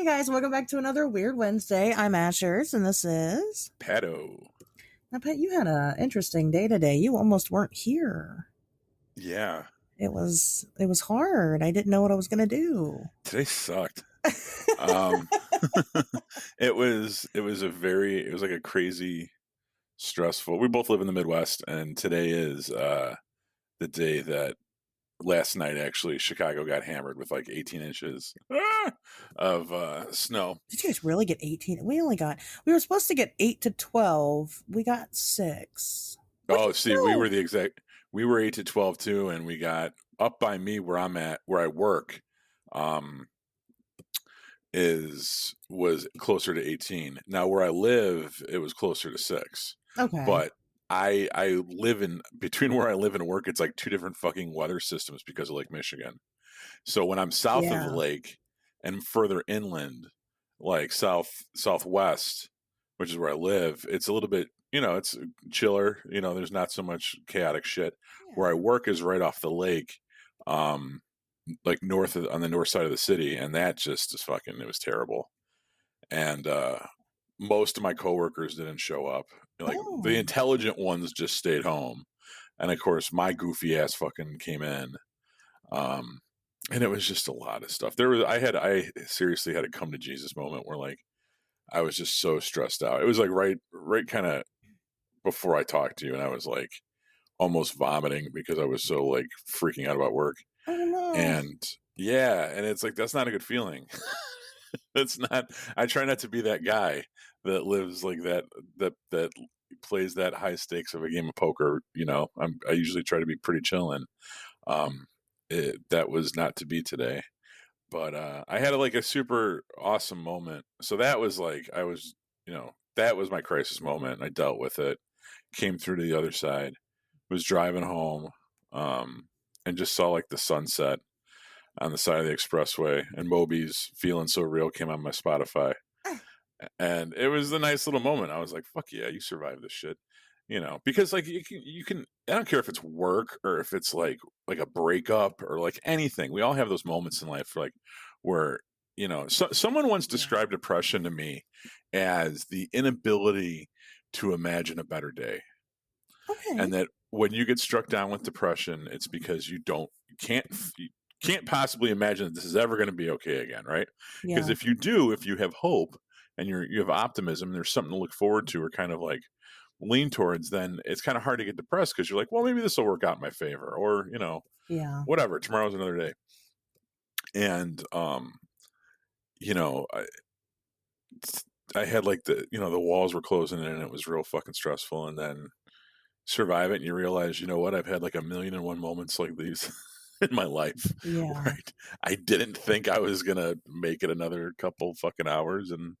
guys, welcome back to another Weird Wednesday. I'm Ashers, and this is Pato. Now, Pat, you had an interesting day today. You almost weren't here. Yeah. It was hard. I didn't know what I was going to do. Today sucked. It was like a crazy stressful. We both live in the Midwest, and today is the day that last night actually Chicago got hammered with like 18 inches of snow. Did you guys really get 18? We were supposed to get 8 to 12. We got 6. Oh, see, we were 8 to 12 too, and we got up by me where I work, was closer to 18. Now where I live, it was closer to 6. Okay. But I live in between where I live and work, it's like two different fucking weather systems because of Lake Michigan. So when I'm south of the lake and further inland, like southwest, which is where I live, it's a little bit, it's chiller. There's not so much chaotic shit. Yeah. Where I work is right off the lake, like on the north side of the city, and that just is fucking, it was terrible. And most of my coworkers didn't show up. Like the intelligent ones just stayed home, and of course my goofy ass fucking came in. And it was just a lot of stuff. I seriously had a come to Jesus moment where like I was just so stressed out. It was like right kind of before I talked to you, and I was like almost vomiting because I was so like freaking out about work. Oh no. And yeah, and it's like that's not a good feeling. It's not. I try not to be that guy that lives like that plays that high stakes of a game of poker. I usually try to be pretty chillin'. That was not to be today, but I had like a super awesome moment. So that was like that was my crisis moment. I dealt with it, came through to the other side, was driving home, and just saw like the sunset on the side of the expressway, and Moby's Feeling So Real came on my Spotify. And it was a nice little moment. I was like, fuck yeah, you survived this shit. Because like you can, I don't care if it's work or if it's like a breakup or like anything. We all have those moments in life like where, someone once described depression to me as the inability to imagine a better day. Okay. And that when you get struck down with depression, it's because you can't possibly imagine that this is ever going to be okay again, right? Because if you have hope and you have optimism, there's something to look forward to or kind of like lean towards, then it's kind of hard to get depressed because you're like, well, maybe this will work out in my favor, or whatever. Tomorrow's another day. And I had like the walls were closing in and it was real fucking stressful, and then survive it and you realize, I've had like 1,000,001 moments like these in my life. Yeah. Right. I didn't think I was gonna make it another couple fucking hours, and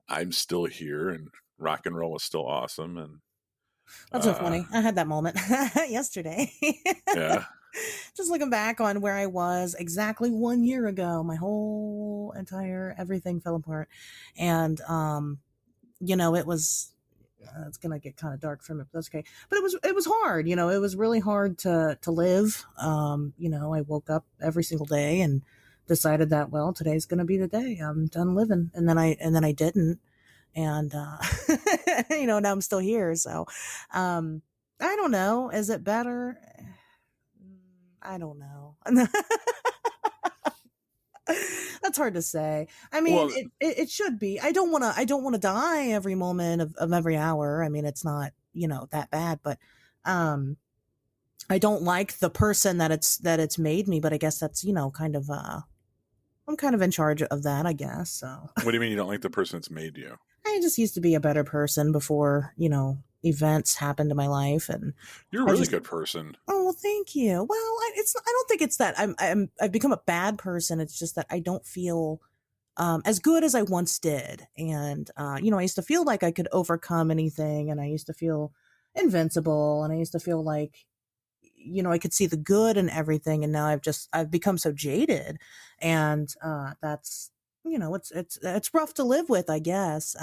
I'm still here, and rock and roll is still awesome. And that's so funny. I had that moment yesterday. Yeah. Just looking back on where I was exactly 1 year ago, my whole entire everything fell apart. And it was it's gonna get kind of dark for me, but that's okay. But it was hard, it was really hard to live. I woke up every single day and decided that, well, today's gonna be the day I'm done living, and then I didn't, and now I'm still here. So I don't know, is it better? I don't know. That's hard to say. I mean, well, it should be. I don't want to die every moment of every hour. I mean, it's not, that bad, but, I don't like the person that it's made me, but I guess that's, kind of, I'm kind of in charge of that, I guess. So what do you mean you don't like the person that's made you? I just used to be a better person before, events happened in my life, and you're a really good person. Oh, well, thank you. Well, I don't think it's that I've become a bad person. It's just that I don't feel as good as I once did. And I used to feel like I could overcome anything, and I used to feel invincible, and I used to feel like I could see the good in everything. And now I've become so jaded, and that's it's rough to live with, I guess,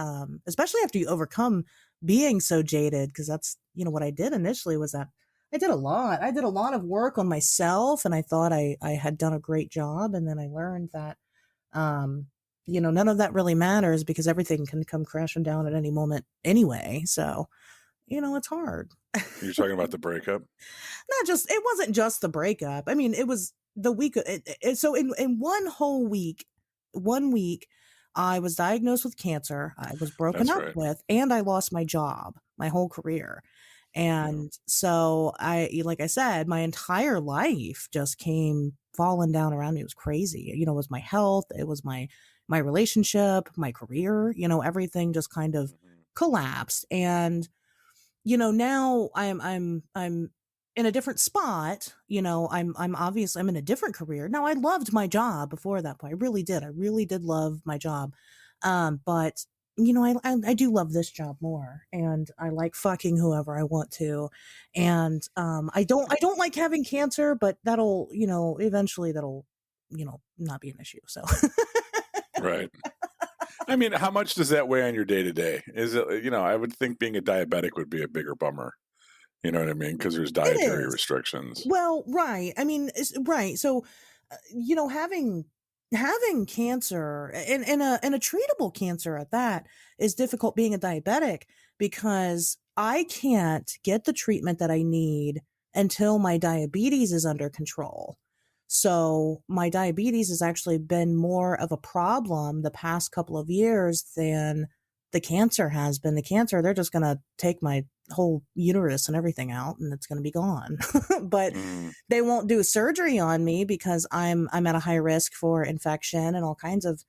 especially after you overcome being so jaded, because that's, what I did initially was that I did a lot of work on myself, and I thought I had done a great job. And then I learned that, none of that really matters because everything can come crashing down at any moment anyway. So, it's hard. You're talking about the breakup? It wasn't just the breakup. I mean, it was the week. So in one week, I was diagnosed with cancer. I was broken That's up right. with, and I lost my job, my whole career. Yeah. And so like I said, my entire life just came falling down around me. It was crazy. It was my health. It was my relationship, my career, everything just kind of Mhm. collapsed. And now I'm in a different spot. I'm in a different career. Now I loved my job before that point. I really did. I really did love my job. But I do love this job more, and I like fucking whoever I want to. And I don't like having cancer, but that'll, eventually that'll, not be an issue. So Right. I mean, how much does that weigh on your day to day? Is it, I would think being a diabetic would be a bigger bummer. You know what I mean? Because there's it dietary is. restrictions. Well, right. I mean, right. So, having cancer and a treatable cancer at that is difficult being a diabetic because I can't get the treatment that I need until my diabetes is under control. So my diabetes has actually been more of a problem the past couple of years than the cancer has been. The cancer, they're just going to take my whole uterus and everything out and it's going to be gone. But Mm, they won't do surgery on me because I'm at a high risk for infection and all kinds of,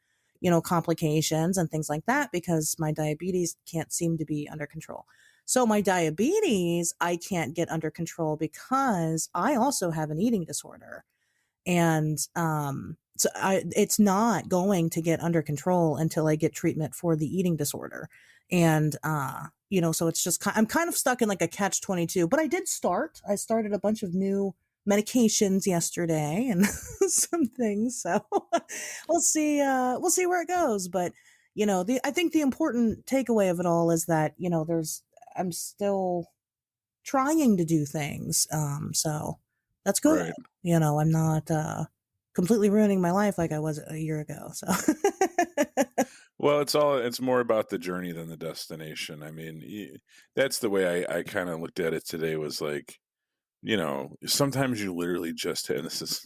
complications and things like that because my diabetes can't seem to be under control. So my diabetes I can't get under control because I also have an eating disorder. And so it's not going to get under control until I get treatment for the eating disorder. And so it's just I'm kind of stuck in like a catch 22. But I started a bunch of new medications yesterday and some things. So we'll see where it goes. But I think the important takeaway of it all is that I'm still trying to do things. So that's good. right. I'm not completely ruining my life like I was a year ago. So Well, it's more about the journey than the destination. I mean, that's the way I kind of looked at it today was like, sometimes you literally just, and this is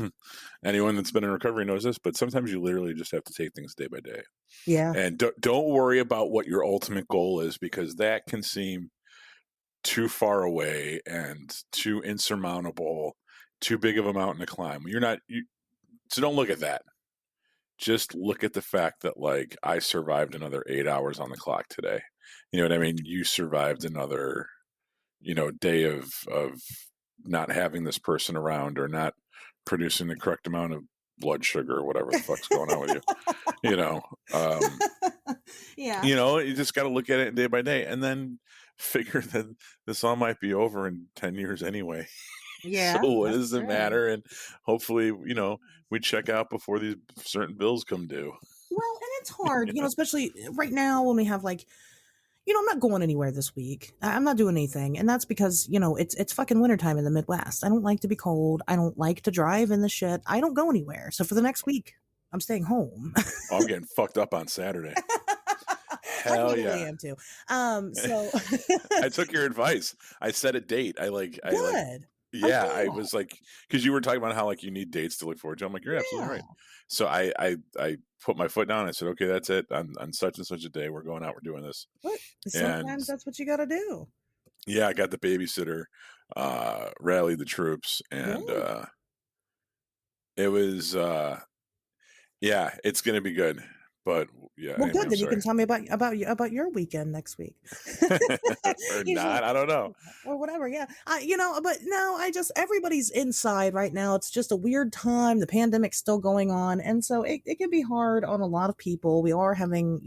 anyone that's been in recovery knows this, but sometimes you literally just have to take things day by day. yeah, And don't worry about what your ultimate goal is because that can seem too far away and too insurmountable, too big of a mountain to climb. So don't look at that. Just look at the fact that like I survived another 8 hours on the clock today. You know what I mean? You survived another, day of not having this person around or not producing the correct amount of blood sugar or whatever the fuck's going on with you. You know, um, yeah, you just got to look at it day by day and then figure that this all might be over in 10 years anyway. So yeah. what That's does it true. matter? And hopefully, we check out before these certain bills come due. Well, and it's hard, especially right now when we have like, I'm not going anywhere this week. I'm not doing anything, and that's because it's fucking wintertime in the Midwest. I don't like to be cold. I don't like to drive in the shit. I don't go anywhere. So for the next week, I'm staying home. Oh, I'm getting fucked up on Saturday. I Hell probably yeah. am too. So I took your advice. I set a date. I good. I'm yeah, I glad. was like, because you were talking about how like you need dates to look forward to. I'm like, you're absolutely right. Yeah. So I put my foot down. I said, okay, that's it. On such and such a day, we're going out. We're doing this. But And sometimes that's what you got to do. yeah, I got the babysitter, rallied the troops, and Good. it was yeah, it's gonna be good. But yeah, Well, anyway, good. I'm Then you can sorry. tell me about your weekend next week. Or Usually, not, I don't know. or whatever. Yeah, but no, everybody's inside right now. It's just a weird time. The pandemic's still going on, and so it can be hard on a lot of people. We are having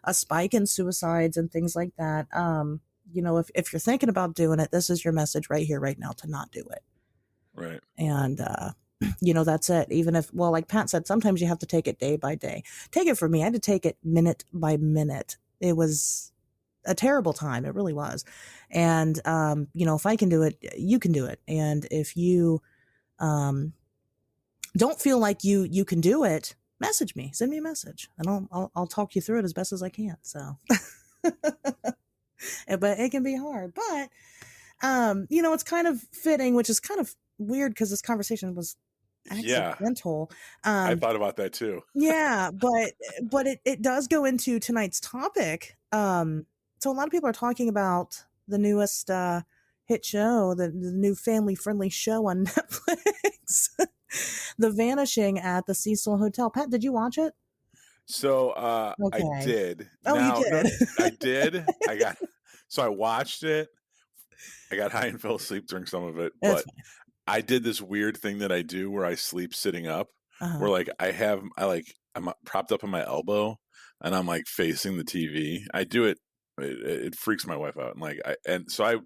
a spike in suicides and things like that. If you're thinking about doing it, this is your message right here, right now, to not do it. Right. And that's it. Even if, well, like Pat said, sometimes you have to take it day by day. Take it from me, I had to take it minute by minute. It was a terrible time. It really was. And if I can do it, you can do it. And if you don't feel like you can do it, message me, send me a message, and I'll talk you through it as best as I can. So, but it can be hard. But it's kind of fitting, which is kind of weird because this conversation was Yeah, accidental. I Um, thought about that too. yeah, but it does go into tonight's topic. So a lot of people are talking about the newest hit show, the new family friendly show on Netflix, The Vanishing at the Cecil Hotel. Pat, did you watch it? So I Okay. did. Oh, you Now, no, did. I did. So I watched it. I got high and fell asleep during some of it, That's but fine. I did this weird thing that I do where I sleep sitting up, Uh-huh. where like I'm propped up on my elbow and I'm like facing the TV. I do it. It freaks my wife out, and I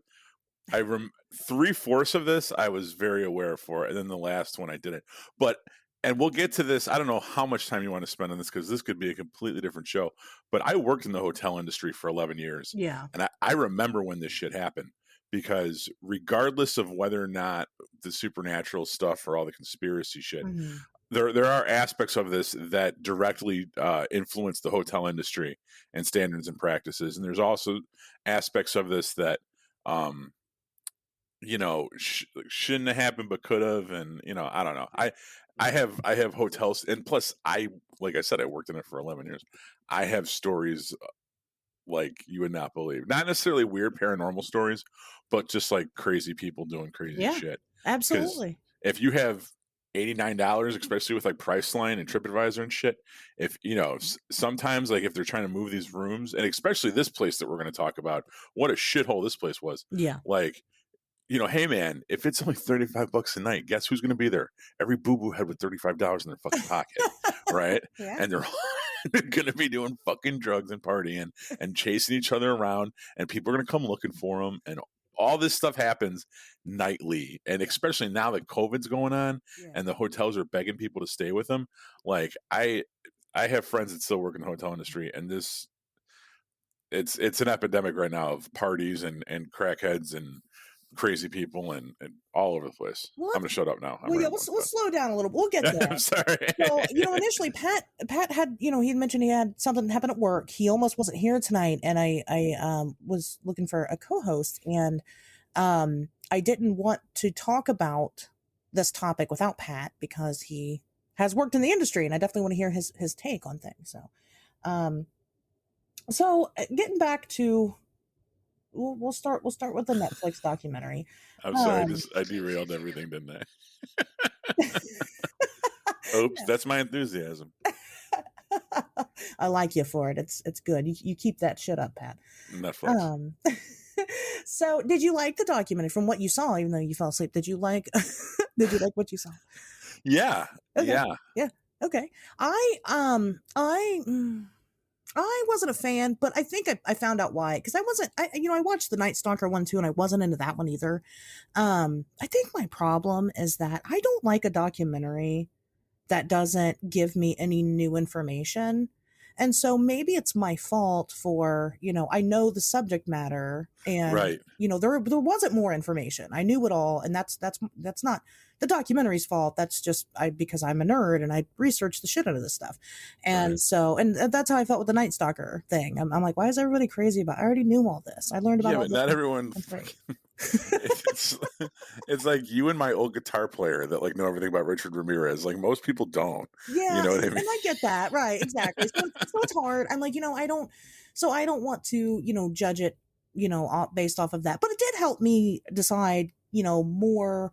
3/4 of this I was very aware for, and then the last one I didn't. But and we'll get to this. I don't know how much time you want to spend on this because this could be a completely different show. But I worked in the hotel industry for 11 years, Yeah. and I remember when this shit happened because regardless of whether or not the supernatural stuff or all the conspiracy shit, Hmm. there are aspects of this that directly influence the hotel industry and standards and practices, and there's also aspects of this that um, shouldn't have happened but could have, and I don't know. I have hotels, and plus like I said, I worked in it for 11 years. I have stories like you would not believe, not necessarily weird paranormal stories, but just like crazy people doing crazy Yeah, shit. Because absolutely. if you have $89, especially with like Priceline and TripAdvisor and shit, if sometimes like if they're trying to move these rooms, and especially this place that we're going to talk about, what a shithole this place was. Yeah. Like, hey man, if it's only $35 a night, guess who's going to be there? Every boo boo head with $35 in their fucking pocket, right? Yeah. And they're going to be doing fucking drugs and partying and chasing each other around, and people are going to come looking for them, and all this stuff happens nightly, and especially now that COVID's going on, Yeah. and the hotels are begging people to stay with them. Like I have friends that still work in the hotel industry, and it's an epidemic right now of parties and crackheads and crazy people and all over the place. Well, I'm gonna shut up now. I'm well, yeah, rambling, we'll but slow down a little. We'll get I'm there. sorry. So, initially Pat had, he had mentioned he had something happen at work. He almost wasn't here tonight, and I was looking for a co-host, and I didn't want to talk about this topic without Pat because he has worked in the industry, and I definitely want to hear his take on things. Um, getting back to, we'll start with the Netflix documentary. I'm sorry. Um, I derailed everything, didn't I? Oops, that's my enthusiasm. I like you for it. It's good. You keep that shit up, Pat. Netflix. So did you like the documentary from what you saw, even though you fell asleep? Did you like did you like what you saw? Yeah. Okay. Yeah. Yeah. Okay. I wasn't a fan, but I think I found out why. Because I watched the Night Stalker one too, and I wasn't into that one either. I think my problem is that I don't like a documentary that doesn't give me any new information. And so maybe it's my fault for, I know the subject matter, and Right. there wasn't more information. I knew it all, and that's not the documentary's fault. That's just because I'm a nerd and I researched the shit out of this stuff. And Right. so that's how I felt with the Night Stalker thing. I'm like, why is everybody crazy about it? I already knew all this. I learned about Yeah, all but this. not everyone. It's it's like you and my old guitar player that like know everything about Richard Ramirez. Like most people don't. Yeah, You know what I and mean? I get that, right? Exactly. So it's hard. I'm like, I don't want to, judge it, based off of that. But it did help me decide, more,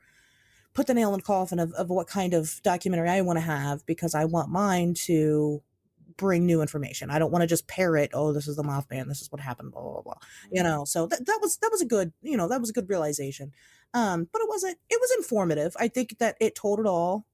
put the nail in the coffin of what kind of documentary I want to have, because I want mine to bring new information. I don't want to just parrot, oh, this is the Mothman, this is what happened, blah blah blah. So that was a good, that was a good realization. But it was informative. I think that it told it all.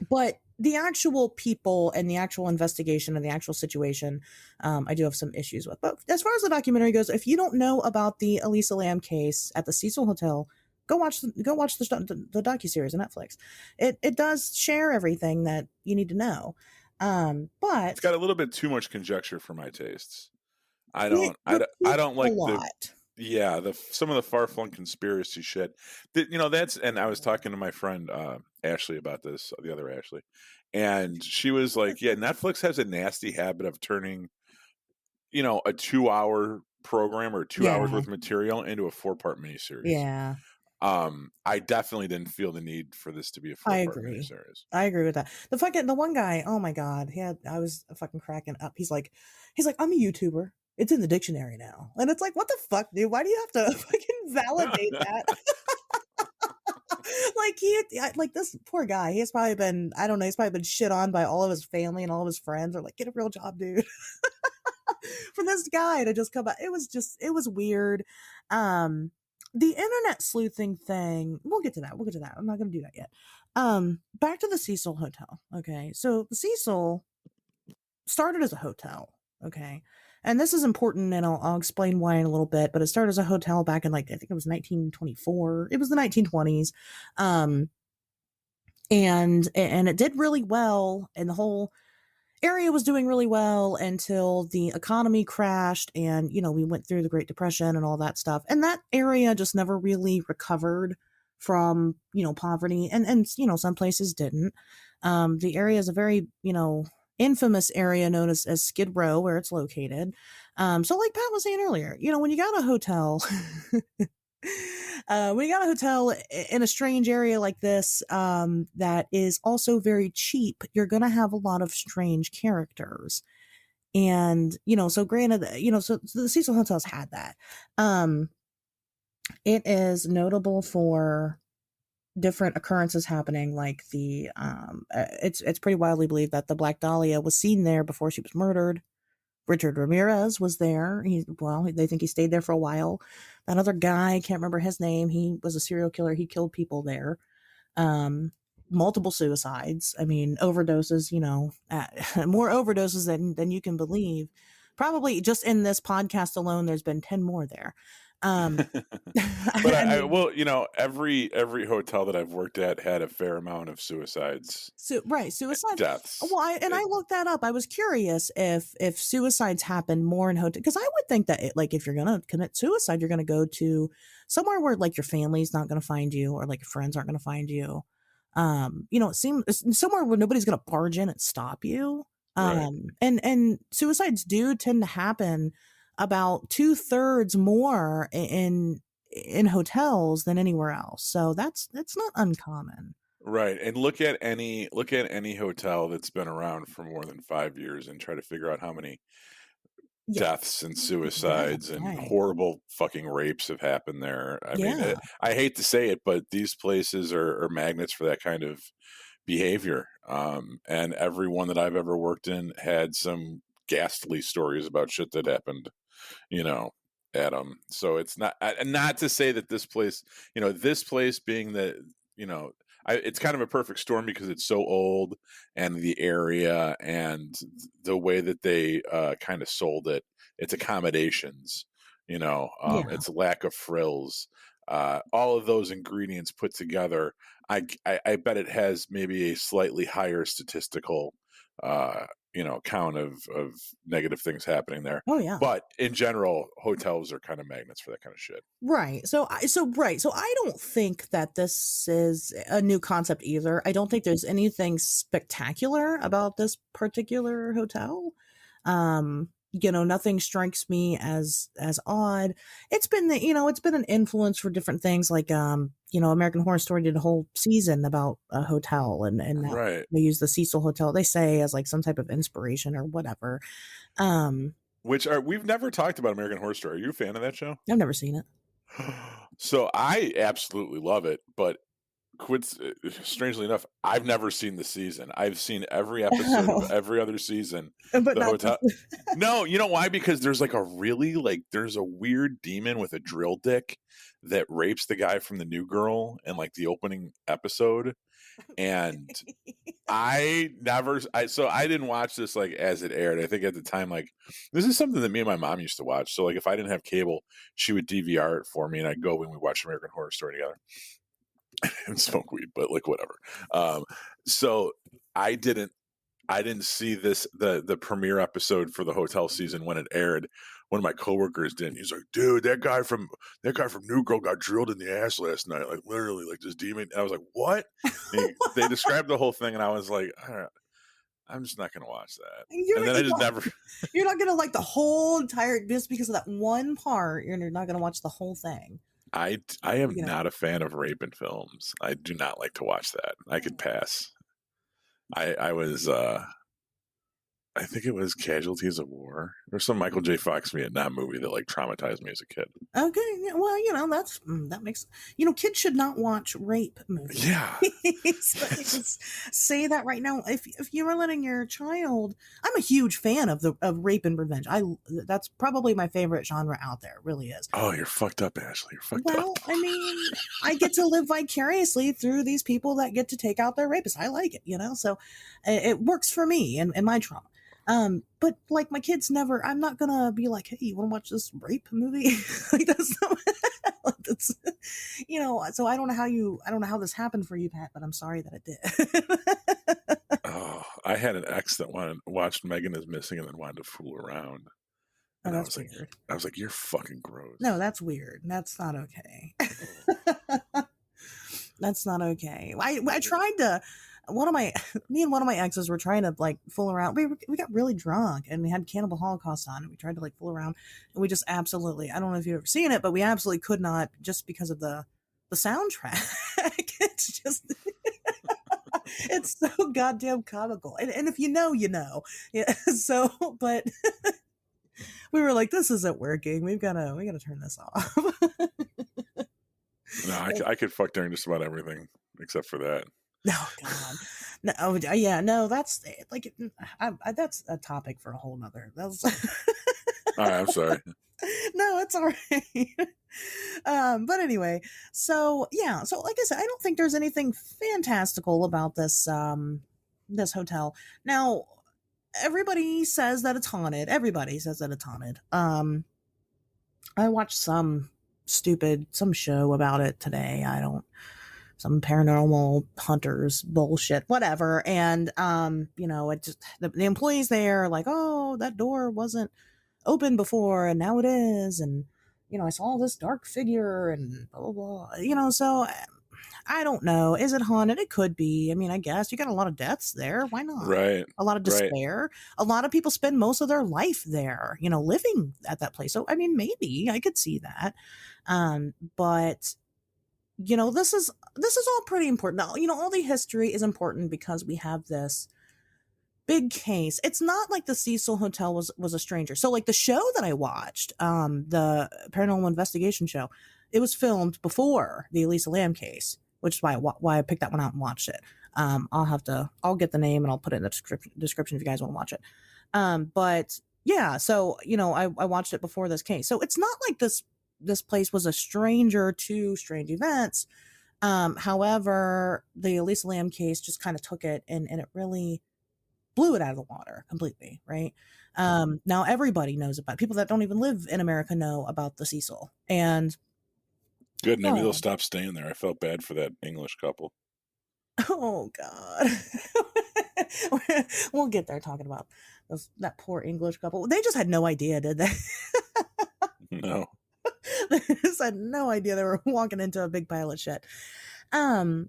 But the actual people and the actual investigation and the actual situation, I do have some issues with. But as far as the documentary goes, if you don't know about the Elisa Lam case at the Cecil Hotel, go watch the docuseries on Netflix. It does share everything that you need to know. But It's got a little bit too much conjecture for my tastes. I it don't. I repeats don't a like lot. the some of the far flung conspiracy shit. That's, and I was talking to my friend Ashley about this, the other Ashley, And she was like, yeah, Netflix has a nasty habit of turning, a 2-hour program or 2 hours Yeah. worth of material into a 4-part miniseries. Yeah. I definitely didn't feel the need for this to be a I 4-part agree. miniseries. I agree with that. The one guy, oh my God, I was fucking cracking up. He's like, I'm a YouTuber. It's in the dictionary now. And it's like, what the fuck, dude? Why do you have to fucking validate that? Like this poor guy, he's probably been, I don't know, he's probably been shit on by all of his family and all of his friends. Are like, get a real job, dude. For this guy to just come out, it was weird. Um, the internet sleuthing thing, we'll get to that. We'll get to that. I'm not going to do that yet. Back to the Cecil Hotel. Okay. So the Cecil started as a hotel. Okay. And this is important, and I'll explain why in a little bit, but it started as a hotel back in, like, I think it was 1924. It was the 1920s. And it did really well, and the whole area was doing really well until the economy crashed, and we went through the Great Depression and all that stuff, and that area just never really recovered from poverty, and some places didn't. The area is a very infamous area known as Skid Row, where it's located. So like Pat was saying earlier, when you got a hotel when you got a hotel in a strange area like this, that is also very cheap, you're going to have a lot of strange characters. And, so granted, so the Cecil Hotels had that. It is notable for different occurrences happening, like it's pretty widely believed that the Black Dahlia was seen there before she was murdered. Richard Ramirez was there. They think he stayed there for a while. That other guy, I can't remember his name. He was a serial killer. He killed people there. Multiple suicides. I mean, overdoses, more overdoses than you can believe. Probably just in this podcast alone, there's been 10 more there. But I mean, every hotel that I've worked at had a fair amount of suicides. Right, suicides. Deaths. Well, I looked that up. I was curious if suicides happen more in hotel, because I would think that like if you're gonna commit suicide, you're gonna go to somewhere where like your family's not gonna find you, or like your friends aren't gonna find you. It seems somewhere where nobody's gonna barge in and stop you. Right. And suicides do tend to happen about 2/3 more in hotels than anywhere else. So that's not uncommon. Right. And look at any hotel that's been around for more than 5 years and try to figure out how many Yeah. deaths and Yeah, suicides and right. horrible fucking rapes have happened there. I mean, Yeah. I hate to say it, but these places are magnets for that kind of behavior. And every one that I've ever worked in had some ghastly stories about shit that happened, at them. So it's not to say that this place, being the, it's kind of a perfect storm because it's so old, and the area and the way that they kind of sold it, its accommodations, Yeah. its lack of frills, all of those ingredients put together. I bet it has maybe a slightly higher statistical, count of negative things happening there. Oh yeah. But in general, hotels are kind of magnets for that kind of shit. Right. So I don't think that this is a new concept either. I don't think there's anything spectacular about this particular hotel. Nothing strikes me as odd. It's been it's been an influence for different things, like American Horror Story did a whole season about a hotel, and that Right. they use the Cecil Hotel, they say, as like some type of inspiration or whatever. We've never talked about American Horror Story. Are you a fan of that show? I've never seen it. So I absolutely love it, but strangely enough, I've never seen the season. I've seen every episode of every other season. But The not hotel. No, you know why? Because there's there's a weird demon with a drill dick that rapes the guy from the New Girl in like the opening episode. And I didn't watch this like as it aired. I think at the time, like, this is something that me and my mom used to watch. So like if I didn't have cable, she would DVR it for me, and I'd go when we watched American Horror Story together and smoke weed, but like whatever. So I didn't see the premiere episode for the hotel season when it aired. One of my coworkers did. He's like, dude, that guy from New Girl got drilled in the ass last night, like literally, like this demon. And I was like, what? They described the whole thing, and I was like, all right. I'm just not gonna watch that. You're And not, then I just never. you're not gonna like the whole entire just because of that one part. You're not gonna watch the whole thing. I am You know. not a fan of rape in films. I do not like to watch that. I could pass. I was I think it was Casualties of War. There's some Michael J. Fox Vietnam movie that like traumatized me as a kid. Okay, yeah, well, that makes kids should not watch rape movies. Yeah. Let me just say that right now. If you were letting your child, I'm a huge fan of rape and revenge. That's probably my favorite genre out there. It really is. Oh, you're fucked up, Ashley. You're fucked up. Well, I mean, I get to live vicariously through these people that get to take out their rapists. I like it, so it works for me and my trauma. But like my kids never, I'm not gonna be like, hey, you want to watch this rape movie? Like that's not, that's, so I don't know how this happened for you, Pat, but I'm sorry that it did. Oh, I had an ex that watched Megan is Missing and then wanted to fool around. And That's weird. I was like, you're fucking gross. No, that's weird. That's not okay. That's not okay. I tried to, me and one of my exes were trying to like fool around. We got really drunk and we had Cannibal Holocaust on and we tried to like fool around and we just absolutely, I don't know if you've ever seen it, but we absolutely could not just because of the soundtrack. It's just, it's so goddamn comical. And if you know, you know. Yeah. So, but we were like, this isn't working. We gotta turn this off. No, I could fuck during just about everything except for that. Oh God, no, yeah, no, that's like, that's a topic for a whole nother. That's. All right, I'm sorry. No, it's all right. But anyway, so yeah, so like I said, I don't think there's anything fantastical about this this hotel. Now, everybody says that it's haunted. Everybody says that it's haunted. I watched some show about it today. Some paranormal hunters bullshit, whatever. And, it just, the employees there are like, oh, that door wasn't open before and now it is. And, I saw this dark figure and blah, blah, blah, so I don't know. Is it haunted? It could be. I mean, I guess you got a lot of deaths there. Why not? Right. A lot of despair. Right. A lot of people spend most of their life there, living at that place. So, I mean, maybe I could see that. But this is all pretty important. Now, all the history is important because we have this big case. It's not like the Cecil Hotel was a stranger. So like the show that I watched, the paranormal investigation show, it was filmed before the Elisa Lam case, which is why I picked that one out and watched it. I'll get the name and I'll put it in the description if you guys want to watch it. But yeah, so, I watched it before this case. So it's not like this place was a stranger to strange events. However, the Elisa Lam case just kind of took it and it really blew it out of the water completely, right? Now everybody knows about it. People that don't even live in America know about the Cecil. And good, maybe they'll stop staying there. I felt bad for that English couple. Oh God. We'll get there talking about that poor English couple. They just had no idea, did they? No. They just had no idea they were walking into a big pile of shit. So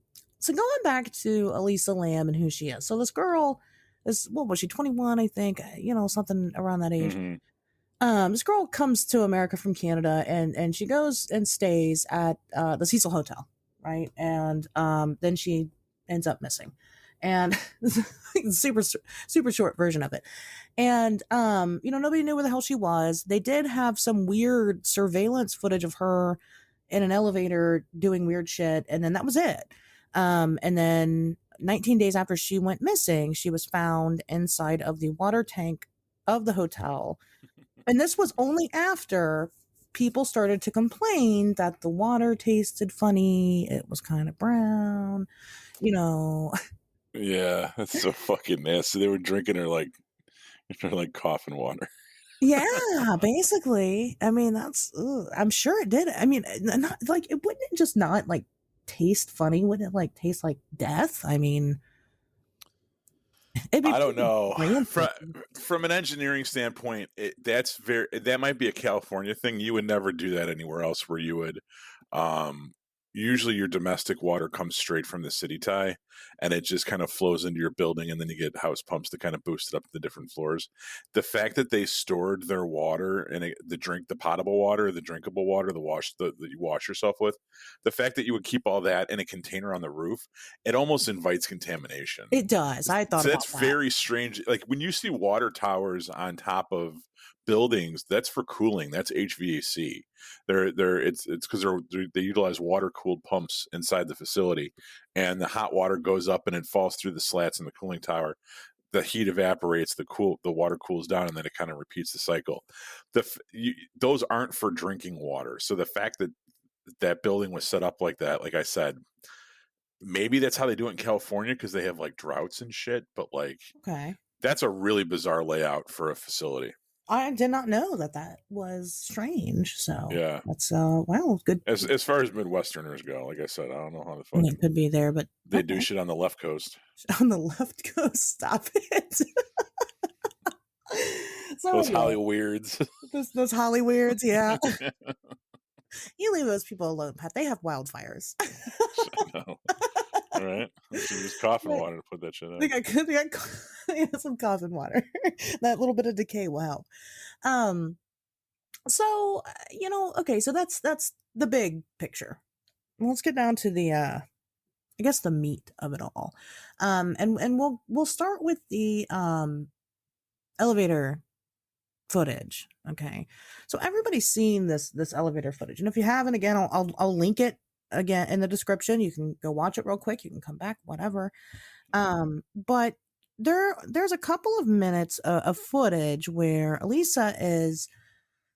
going back to Elisa Lam and who she is. So this girl is, what was she, 21, I think, something around that age. Mm-hmm. This girl comes to America from Canada and she goes and stays at the Cecil Hotel, right? And then she ends up missing. And super short version of it. And nobody knew where the hell she was. They did have some weird surveillance footage of her in an elevator doing weird shit, and then that was it. And then 19 days after she went missing, she was found inside of the water tank of the hotel. And this was only after people started to complain that the water tasted funny. It was kind of brown, Yeah, that's so fucking nasty. They were drinking her like coffin water. Yeah, basically. I mean, I'm sure it did. I mean, not like it wouldn't it just not like taste funny? Wouldn't it like taste like death? I mean, I don't know. From an engineering standpoint, that might be a California thing. You would never do that anywhere else where you would usually your domestic water comes straight from the city tie, and it just kind of flows into your building, and then you get house pumps to kind of boost it up to the different floors. The fact that they stored their water and the potable water, the drinkable water, that you wash yourself with, the fact that you would keep all that in a container on the roof, it almost invites contamination. It does. I thought So about that's that. very strange. Like when you see water towers on top of buildings, that's for cooling. That's HVAC. It's because they utilize water cooled pumps inside the facility, and the hot water goes up and it falls through the slats in the cooling tower. The heat evaporates, the water cools down, and then it kind of repeats the cycle. Those aren't for drinking water. So the fact that that building was set up like that, like I said, maybe that's how they do it in California because they have like droughts and shit. But like, Okay. that's a really bizarre layout for a facility. I did not know that that was strange. So Yeah. that's well, good. As far as Midwesterners go, like I said, I don't know how the I mean, fucking it could be there, but they do okay. shit on the left coast. On the left coast, stop it. So Those anyway, Holly weirds. those Hollyweirds, yeah. You leave those people alone, Pat. They have wildfires. No. All right. Let's use coffin But water to put that shit they out. got some coffin water. That little bit of decay will help. So okay, so that's the big picture. Let's get down to the I guess the meat of it all. And we'll start with the elevator footage. Okay. So everybody's seen this elevator footage. And if you haven't, again, I'll link it again in the description. You can go watch it real quick. You can come back, whatever. But there's a couple of minutes of footage where Elisa is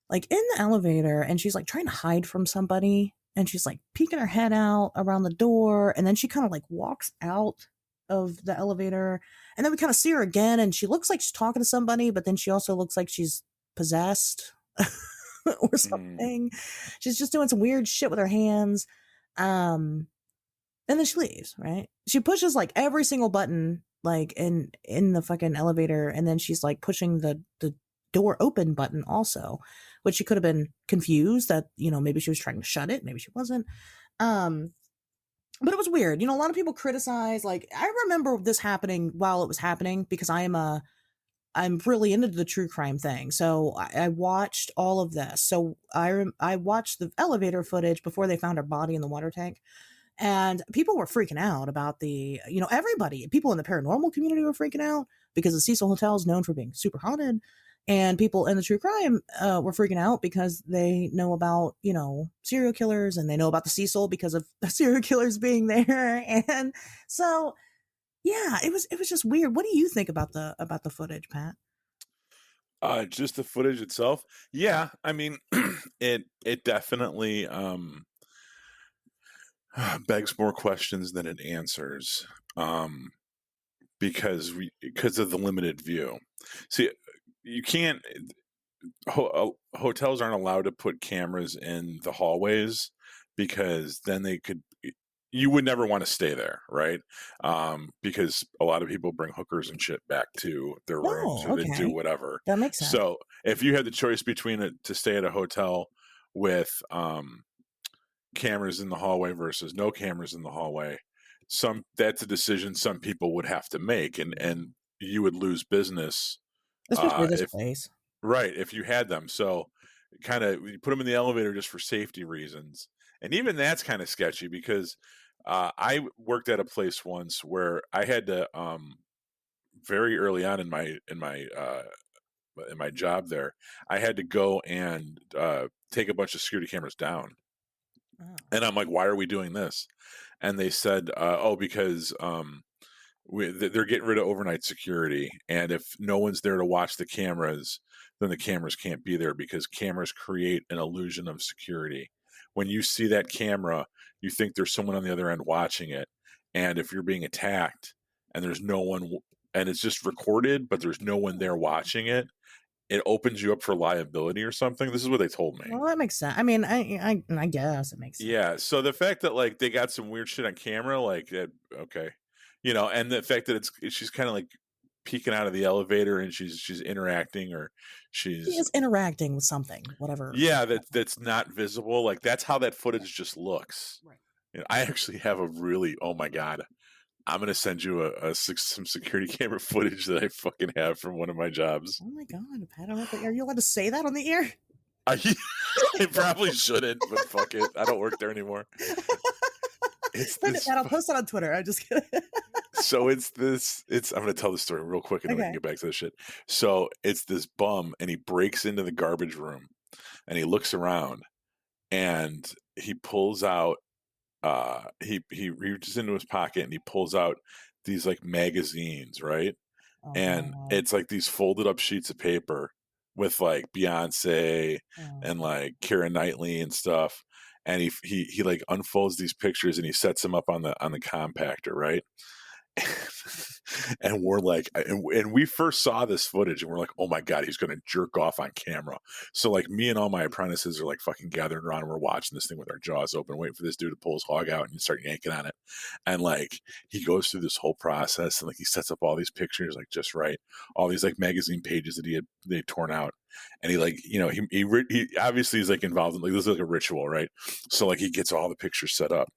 like in the elevator and she's like trying to hide from somebody, and she's like peeking her head out around the door, and then she kind of like walks out of the elevator, and then we kind of see her again, and she looks like she's talking to somebody, but then she also looks like she's possessed or something. She's just doing some weird shit with her hands. And then she leaves, right? She pushes like every single button like in the fucking elevator, and then she's like pushing the door open button also, which she could have been confused that, maybe she was trying to shut it, maybe she wasn't. But it was weird. A lot of people criticize, like, I remember this happening while it was happening because I'm really into the true crime thing. So I watched all of this. So I watched the elevator footage before they found her body in the water tank. And people were freaking out about everybody, people in the paranormal community were freaking out because the Cecil Hotel is known for being super haunted. And people in the true crime were freaking out because they know about, serial killers, and they know about the Cecil because of the serial killers being there. And so, yeah, it was just weird. What do you think about the footage, Pat? Just the footage itself. Yeah, I mean, it definitely begs more questions than it answers. Because of the limited view. See, you can't. Hotels aren't allowed to put cameras in the hallways because then you would never want to stay there, right? Because a lot of people bring hookers and shit back to their rooms, Oh, or they do okay. whatever. That makes sense. So if you had the choice between to stay at a hotel with cameras in the hallway versus no cameras in the hallway, that's a decision some people would have to make, and you would lose business Especially this if place. right, if you had them. So kind of you put them in the elevator just for safety reasons, and even that's kind of sketchy because I worked at a place once where I had to very early on in my job there, I had to go and take a bunch of security cameras down. Oh. And I'm like, why are we doing this? And they said, oh, because they're getting rid of overnight security. And if no one's there to watch the cameras, then the cameras can't be there because cameras create an illusion of security. When you see that camera, you think there's someone on the other end watching it. And if you're being attacked and there's no one, and it's just recorded, but there's no one there watching it, it opens you up for liability or something. This is what they told me. Well, that makes sense. I mean, I guess it makes sense. Yeah. So the fact that like they got some weird shit on camera, like okay, and the fact that she's kind of like peeking out of the elevator and she's interacting, or She she's is interacting with something, whatever. yeah, that's not visible. Like that's how that footage just looks. Right. I actually have a really, oh my God, I'm gonna send you some security camera footage that I fucking have from one of my jobs. Oh my God, Pat, I don't know if are you allowed to say that on the air? I, I probably shouldn't, but fuck it. I don't work there anymore. It's Send it, this. Pat. I'll post it on Twitter. I'm just kidding. So it's this. It's. I'm gonna tell the story real quick, and then we can Okay. get back to this shit. So it's this bum, and he breaks into the garbage room, and he looks around, and he pulls out. He reaches into his pocket, and he pulls out these like magazines, right? Oh And God. it's like these folded up sheets of paper with like Beyonce and Oh. like Keira Knightley and stuff. And he like unfolds these pictures and he sets them up on the compactor, right? And we're like, and we first saw this footage and we're like, oh my God, he's going to jerk off on camera. So like me and all my apprentices are like fucking gathered around and we're watching this thing with our jaws open, waiting for this dude to pull his hog out and start yanking on it. And like, he goes through this whole process and like, he sets up all these pictures, like just right. All these like magazine pages that they had torn out. And he like, you know, he obviously is like involved in like, this is like a ritual, right? So like he gets all the pictures set up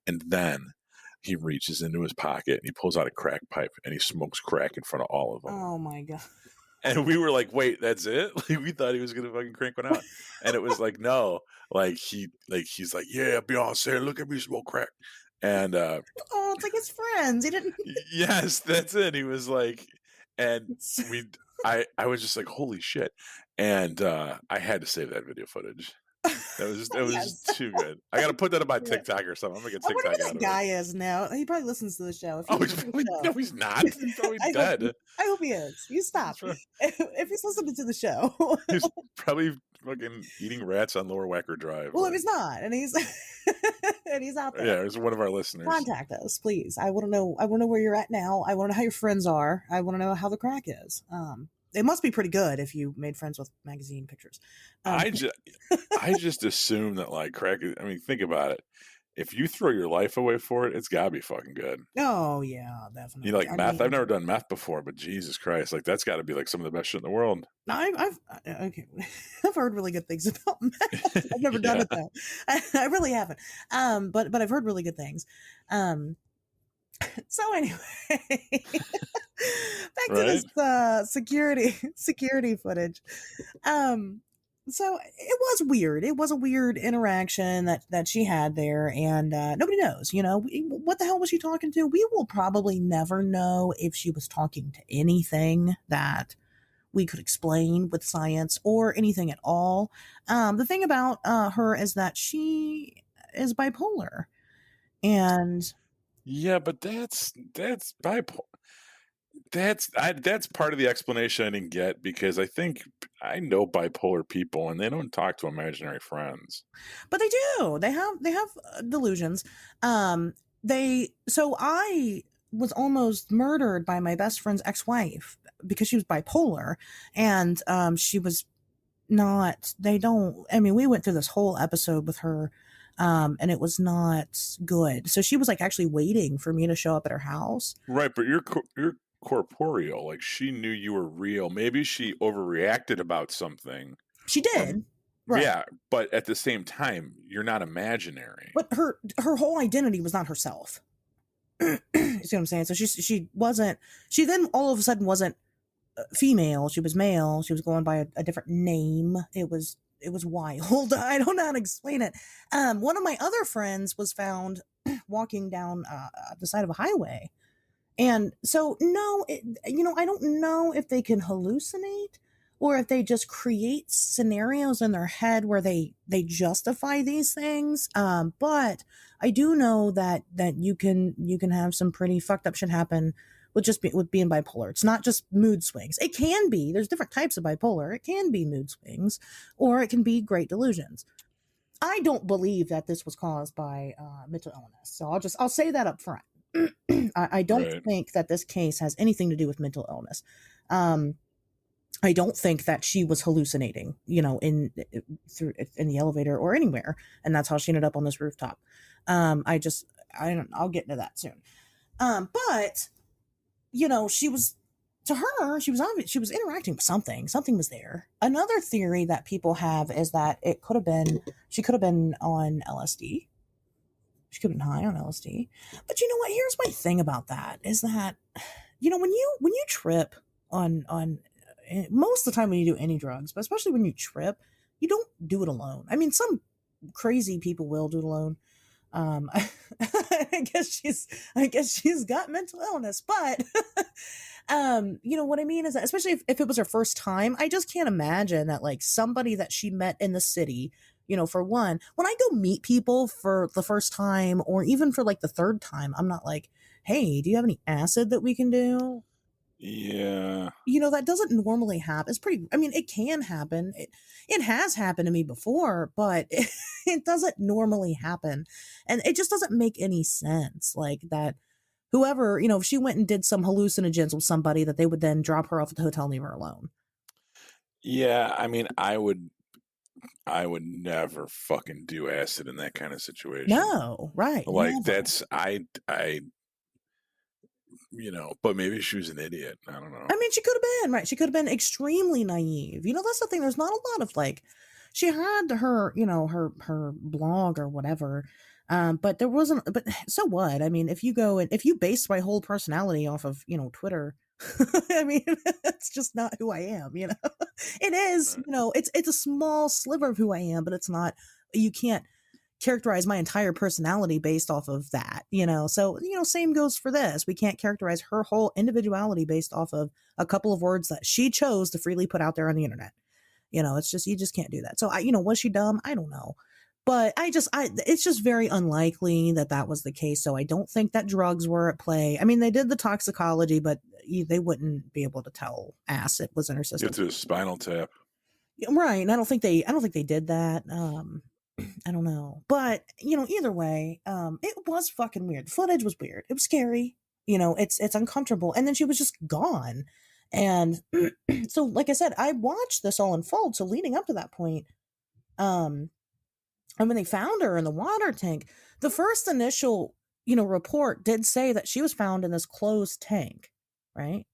and then he reaches into his pocket and he pulls out a crack pipe and he smokes crack in front of all of them. Oh my God. And we were like, wait, that's it? Like we thought he was gonna fucking crank one out. And it was like, no. He's like, yeah, Beyonce, look at me smoke crack. And Oh, it's like his friends. He didn't. yes, that's it. He was like, and I was just like, holy shit. And I had to save that video footage. That was Yes. just too good. I got to put that on my Yeah. TikTok or something. I'm gonna get I wonder TikTok who out that of it. guy is now. He probably listens to the show. If he Oh, he's listens to probably the no, show, he's not. He's probably I dead. hope he is. You stop. If he's listening to the show. He's probably fucking eating rats on Lower Wacker Drive. Well, if he's not, and he's and he's out there, yeah, he's one of our listeners. Contact us, please. I want to know. I want to know where you're at now. I want to know how your friends are. I want to know how the crack is. It must be pretty good if you made friends with magazine pictures. I just assume that like crack. I mean, think about it. If you throw your life away for it, it's gotta be fucking good. Oh yeah, definitely. You like meth? I've never done meth before, but Jesus Christ, like that's got to be like some of the best shit in the world. I've okay. I've heard really good things about meth. I've never done it though. I really haven't. But I've heard really good things. So anyway, back to this security footage. So it was weird. It was a weird interaction that she had there, and nobody knows. You know, what the hell was she talking to? We will probably never know if she was talking to anything that we could explain with science or anything at all. The thing about her is that she is bipolar, and yeah, but that's bipolar. That's part of the explanation I didn't get because I think I know bipolar people and they don't talk to imaginary friends. But they do. They have delusions. So I was almost murdered by my best friend's ex-wife because she was bipolar, and she was not. They don't. I mean, we went through this whole episode with her. And it was not good. So she was like actually waiting for me to show up at her house. Right, but you're corporeal. Like she knew you were real. Maybe she overreacted about something. She did. Right. Yeah, but at the same time, you're not imaginary. But her whole identity was not herself. You see what I'm saying? So she wasn't. She then all of a sudden wasn't female. She was male. She was going by a different name. It was wild. I don't know how to explain it. One of my other friends was found walking down the side of a highway. And so, no, I don't know if they can hallucinate or if they just create scenarios in their head where they justify these things. But I do know that you can have some pretty fucked up shit happen with being bipolar. It's not just mood swings. It can be. There's different types of bipolar. It can be mood swings, or it can be great delusions. I don't believe that this was caused by mental illness. So I'll say that up front. I don't think that this case has anything to do with mental illness. I don't think that she was hallucinating, in the elevator or anywhere, and that's how she ended up on this rooftop. I'll get into that soon. But she was, to her, she was interacting with something. Something was there. Another theory that people have is that she could have been on LSD. She could have been high on LSD. But you know what? Here's my thing about that is that, when you trip on most of the time when you do any drugs, but especially when you trip, you don't do it alone. I mean, some crazy people will do it alone. I guess she's got mental illness, but what I mean is that especially if it was her first time, I just can't imagine that like somebody that she met in the city, for one, when I go meet people for the first time or even for like the third time, I'm not like, hey, do you have any acid that we can do? Yeah. That doesn't normally happen. It can happen. It has happened to me before, but it doesn't normally happen. And it just doesn't make any sense. Like that whoever, if she went and did some hallucinogens with somebody, that they would then drop her off at the hotel and leave her alone. Yeah, I mean, I would never fucking do acid in that kind of situation. No, right. Like Never. that's I but maybe she was an idiot. I don't know. I mean, she could have been, right. She could have been extremely naive. That's the thing. There's not a lot of like, she had her, her blog or whatever. But there wasn't, but so what? I mean, if you base my whole personality off of, Twitter, I mean, it's just not who I am, it is, Right. it's a small sliver of who I am, but it's not, you can't characterize my entire personality based off of that, so same goes for this. We can't characterize her whole individuality based off of a couple of words that she chose to freely put out there on the internet. It's just, you just can't do that. So was she dumb? I don't know, but it's just very unlikely that that was the case. So I don't think that drugs were at play. I mean, they did the toxicology, but they wouldn't be able to tell acid was in her system. Get to a spinal tap. Right. And I don't think they did that. I don't know. But, either way, it was fucking weird. The footage was weird. It was scary. It's uncomfortable. And then she was just gone. And so, like I said, I watched this all unfold. So leading up to that point, and when they found her in the water tank, the first initial, report did say that she was found in this closed tank, right?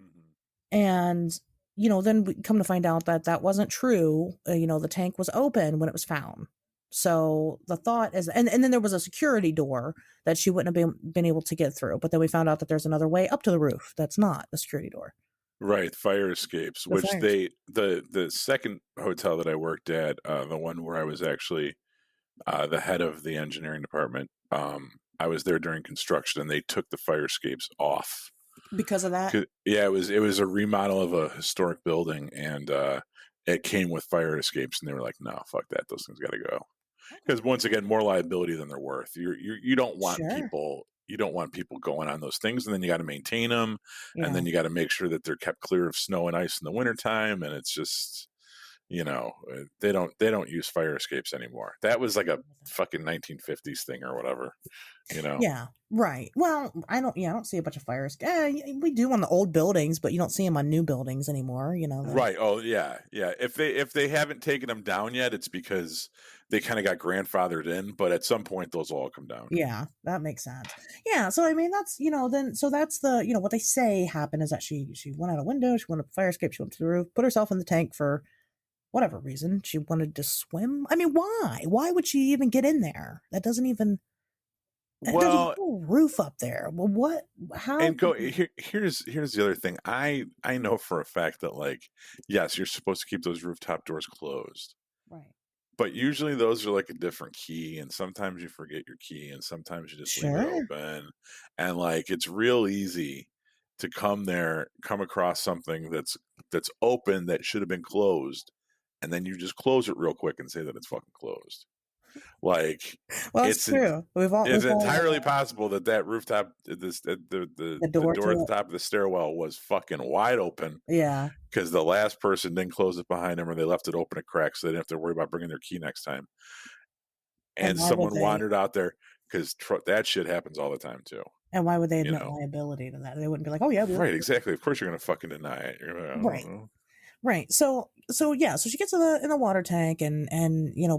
Mm-hmm. And, then we come to find out that that wasn't true. The tank was open when it was found. So the thought is, and then there was a security door that she wouldn't have been able to get through. But then we found out that there's another way up to the roof. That's not the security door. Right, fire escapes, The which fires. the second hotel that I worked at, the one where I was actually the head of the engineering department, I was there during construction, and they took the fire escapes off Because of that? Yeah, it was a remodel of a historic building, and it came with fire escapes, and they were like, "No, fuck that, those things got to go." Because once again, more liability than they're worth. You don't want Sure. people going on those things, and then you got to maintain them, and Yeah. then you got to make sure that they're kept clear of snow and ice in the wintertime, and it's just they don't use fire escapes anymore. That was like a fucking 1950s thing or whatever. Yeah, right. Well, I don't see a bunch of fires. We do on the old buildings, but you don't see them on new buildings anymore. Right. Oh yeah, yeah. If they haven't taken them down yet, it's because they kind of got grandfathered in. But at some point, those will all come down. Yeah, that makes sense. Yeah, so I mean that's then so that's the what they say happened is that she went out a window, she went up a fire escape, she went to the roof, put herself in the tank for whatever reason. She wanted to swim. I mean, why? Why would she even get in there? There's a Well, whole roof up there. Well, what? How? and here's the other thing. I know for a fact that, like, yes, you're supposed to keep those rooftop doors closed, Right. but usually those are like a different key, and sometimes you forget your key, and sometimes you just leave it Sure. open, and like it's real easy to come across something that's open that should have been closed, and then you just close it real quick and say that it's fucking closed. Like Well, that's it's true. it's We've entirely all possible that rooftop, the the door door at the to top of the stairwell was fucking wide open it. Yeah. because the last person didn't close it behind them, or they left it open a crack, so they didn't have to worry about bringing their key next time. And And why would someone they? wandered out there because that shit happens all the time too. And why would they You admit know, liability to that? They wouldn't be like, "Oh yeah, right? Exactly. Of course, you're gonna fucking deny it. You're gonna, I don't right, know. right." So yeah, so she gets in the water tank, and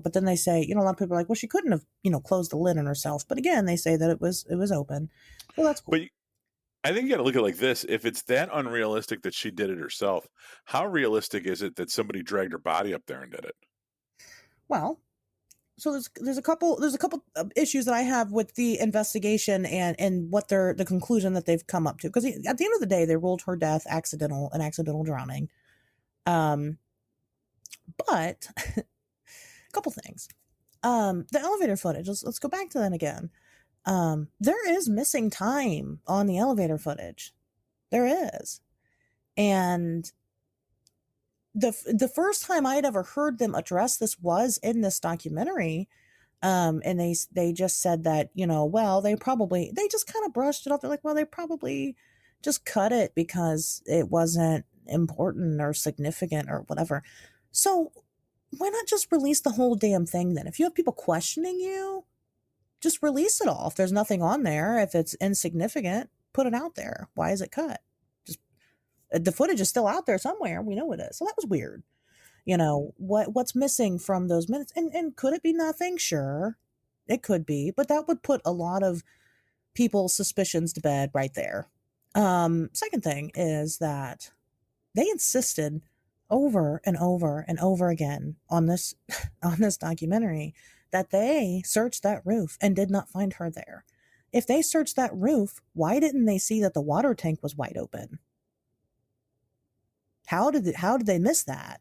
but then they say, a lot of people are like, "Well, she couldn't have closed the lid on herself," but again, they say that it was open, so that's cool. But I think you got to look at it like this: if it's that unrealistic that she did it herself, how realistic is it that somebody dragged her body up there and did it? Well, so there's a couple of issues that I have with the investigation and what the conclusion that they've come up to, because at the end of the day they ruled her death accidental drowning. But a couple things. The elevator footage. Let's go back to that again. There is missing time on the elevator footage. There is, and the first time I'd ever heard them address this was in this documentary. And they just said that, well, they just kind of brushed it off. They're like, well, they probably just cut it because it wasn't important or significant or whatever. So why not just release the whole damn thing then? If you have people questioning you, just release it all. If there's nothing on there, if it's insignificant, put it out there. Why is it cut? Just the footage is still out there somewhere. We know it is. So that was weird. What's missing from those minutes? And could it be nothing? Sure, it could be, but that would put a lot of people's suspicions to bed right there. Second thing is that they insisted over and over and over again on this on this documentary that they searched that roof and did not find her there. If they searched that roof, why didn't they see that the water tank was wide open? How did they miss that?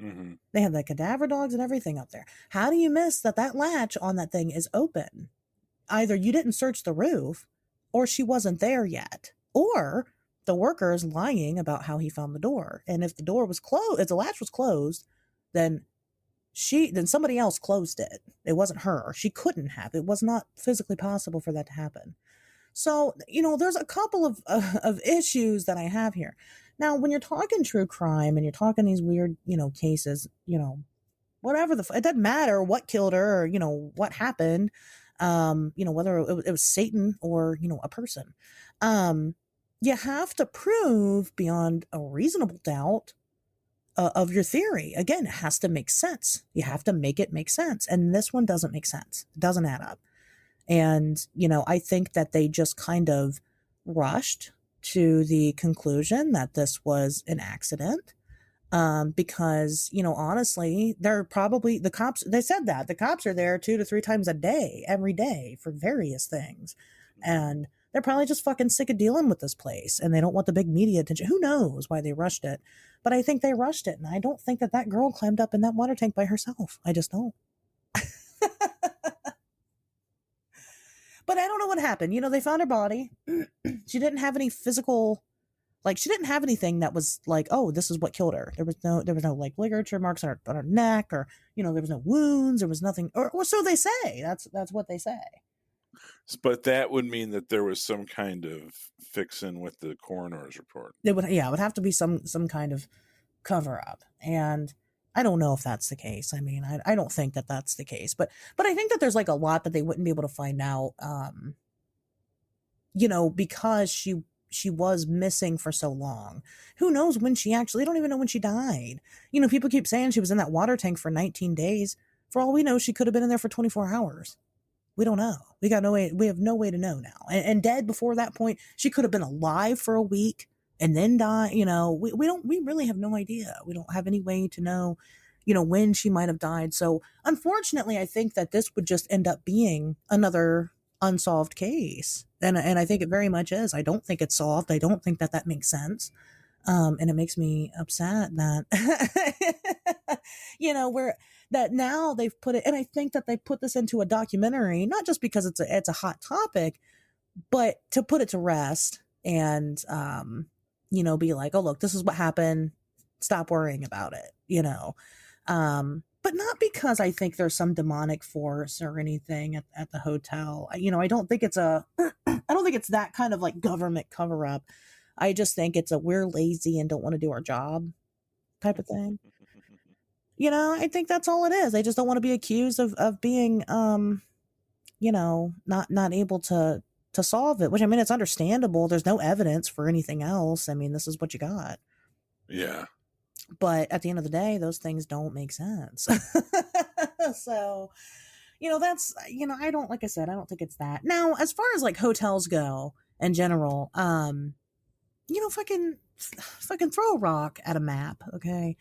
Mm-hmm. They have the cadaver dogs and everything up there. How do you miss that latch on that thing is open? Either you didn't search the roof, or she wasn't there yet, or the worker is lying about how he found the door. And if the door was closed, if the latch was closed, then somebody else closed it. It wasn't her. She couldn't have. It was not physically possible for that to happen. So, there's a couple of issues that I have here. Now, when you're talking true crime and you're talking these weird, cases, whatever it doesn't matter what killed her or, what happened, whether it was Satan or, a person. You have to prove beyond a reasonable doubt of your theory. Again, it has to make sense. You have to make it make sense. And this one doesn't make sense. It doesn't add up. And, I think that they just kind of rushed to the conclusion that this was an accident. Because, honestly, the cops, they said that the cops are there 2 to 3 times a day, every day for various things. And they're probably just fucking sick of dealing with this place and they don't want the big media attention. Who knows why they rushed it? But I think they rushed it. And I don't think that girl climbed up in that water tank by herself. I just don't. But I don't know what happened. They found her body. She didn't have any physical, she didn't have anything that was like, oh, this is what killed her. There was no ligature marks on her neck, or, there was no wounds. There was nothing, or so they say. That's what they say. But that would mean that there was some kind of fix-in with the coroner's report. It would have to be some kind of cover up. And I don't know if that's the case. I mean, I don't think that that's the case, but I think that there's a lot that they wouldn't be able to find out, because she was missing for so long. Who knows when they don't even know when she died. People keep saying she was in that water tank for 19 days. For all we know, she could have been in there for 24 hours. We don't know. We have no way to know now. And dead before that point, she could have been alive for a week and then die. We really have no idea. We don't have any way to know, when she might have died. So unfortunately, I think that this would just end up being another unsolved case. And I think it very much is. I don't think it's solved. I don't think that makes sense. And it makes me upset that, that now they've put it, and I think that they put this into a documentary, not just because it's a hot topic, but to put it to rest and, be like, oh, look, this is what happened. Stop worrying about it, but not because I think there's some demonic force or anything at the hotel. I don't think it's I don't think it's that kind of government cover up. I just think it's we're lazy and don't want to do our job type of thing. I think that's all it is. They just don't want to be accused of being, not able to solve it, which, I mean, it's understandable. There's no evidence for anything else. I mean, this is what you got. Yeah. But at the end of the day, those things don't make sense. So, that's, I don't, like I said, I don't think it's that. Now, as far as hotels go in general, fucking throw a rock at a map. Okay.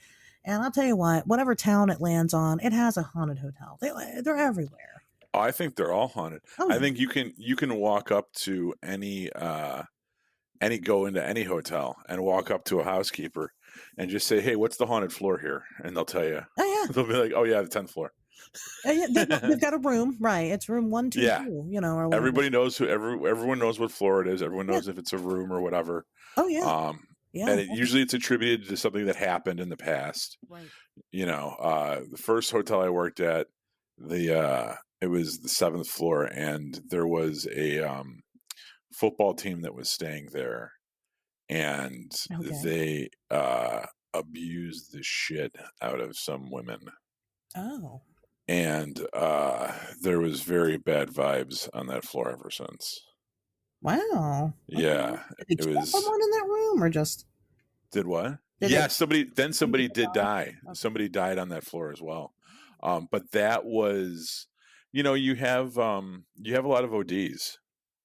And I'll tell you what, whatever town it lands on, it has a haunted hotel. They're everywhere. Oh, I think they're all haunted. Oh I yeah. think you can walk up to any go into any hotel and walk up to a housekeeper and just say, "Hey, what's the haunted floor here?" And they'll tell you. Oh yeah. They'll be like, "Oh yeah, the 10th floor." Yeah, they've got a room, right? It's room one two Yeah, two, or whatever. everybody knows everyone knows what floor it is. Everyone Yeah. knows if it's a room or whatever. Oh yeah. Um, Yeah. and usually it's attributed to something that happened in the past. Right. The first hotel I worked at, it was the 7th floor, and there was a football team that was staying there, and Okay. they abused the shit out of some women, Oh. and there was very bad vibes on that floor ever since. Wow. Okay. Yeah, Did they it kill was. someone in that room or just Did what? did they Yeah, somebody did die. Okay. Somebody died on that floor as well. But that was, you have a lot of ODs,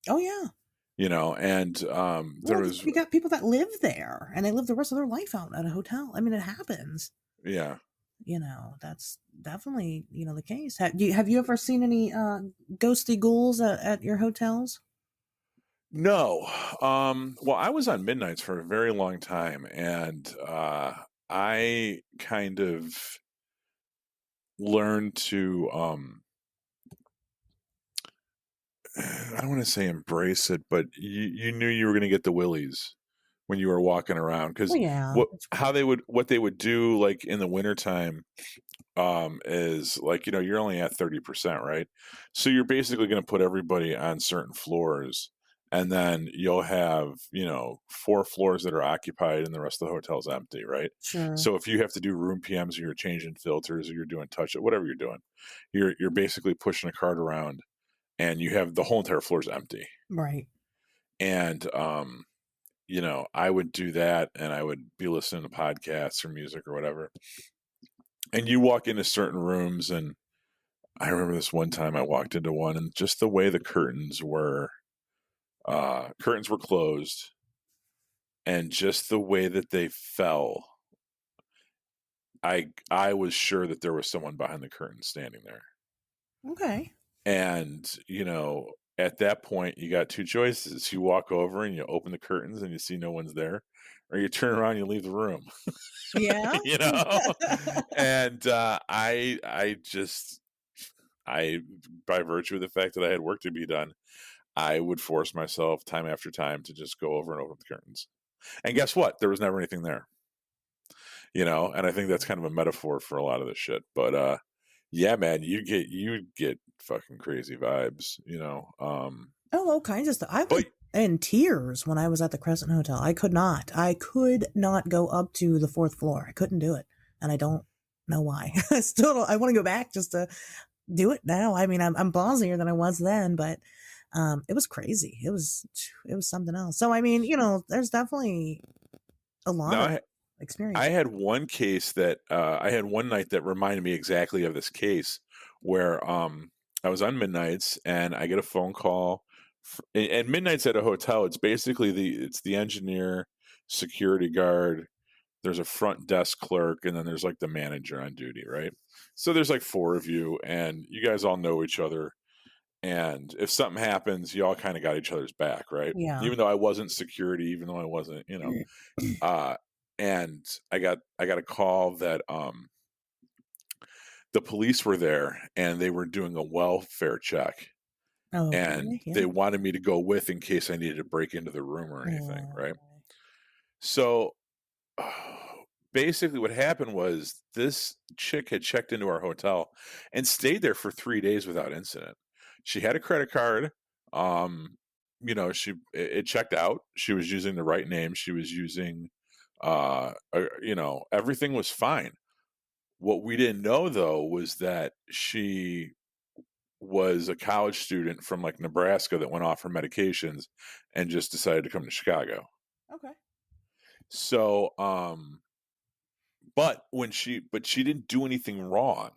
Oh yeah. and there Well, was, you got people that live there and they live the rest of their life out at a hotel. I mean, it happens. yeah. That's definitely, the case. Have you ever seen any ghosty ghouls at your hotels? No. Well, I was on Midnights for a very long time, and I kind of learned to I don't want to say embrace it, but you knew you were going to get the willies when you were walking around, because Well, yeah. what they would do, like in the wintertime, is like, you're only at 30%, right? So you're basically going to put everybody on certain floors, and then you'll have 4 floors that are occupied and the rest of the hotel's empty, right? Sure. So if you have to do room PMs, or you're changing filters, or you're doing touch it, whatever you're doing, you're basically pushing a cart around, and you have the whole entire floor's empty. Right. And I would do that, and I would be listening to podcasts or music or whatever. And you walk into certain rooms, and I remember this one time I walked into one, and just the way the curtains were closed, and just the way that they fell, I was sure that there was someone behind the curtain standing there. Okay. And at that point, you got 2 choices: you walk over and you open the curtains and you see no one's there, or you turn around and you leave the room. Yeah. you know and I by virtue of the fact that I had work to be done, I would force myself time after time to just go over and open the curtains. And guess what? There was never anything there. And I think that's kind of a metaphor for a lot of this shit. But yeah, man, you get fucking crazy vibes. Oh, all kinds of stuff. I was But in tears when I was at the Crescent Hotel. I could not go up to the 4th floor. I couldn't do it. And I don't know why. I still don't, I want to go back just to do it now. I mean, I'm ballsier than I was then, but it was crazy. It was something else. So, I mean, there's definitely a lot now of experience. I had one case that I had one night that reminded me exactly of this case, where I was on Midnights and I get a phone call. And Midnights at a hotel, it's basically the engineer, security guard, there's a front desk clerk, and then there's like the manager on duty, right? So there's like 4 of you, and you guys all know each other. And if something happens, you all kind of got each other's back, right? Yeah. Even though I wasn't security, even though I wasn't, uh, and I got a call that the police were there and they were doing a welfare check, Oh, and okay. Yeah. they wanted me to go with in case I needed to break into the room or anything, Oh. right? So basically what happened was this chick had checked into our hotel and stayed there for 3 days without incident. She had a credit card. It checked out. She was using the right name. She was using everything was fine. What we didn't know, though, was that she was a college student from like Nebraska that went off her medications and just decided to come to Chicago. Okay. So but she didn't do anything wrong.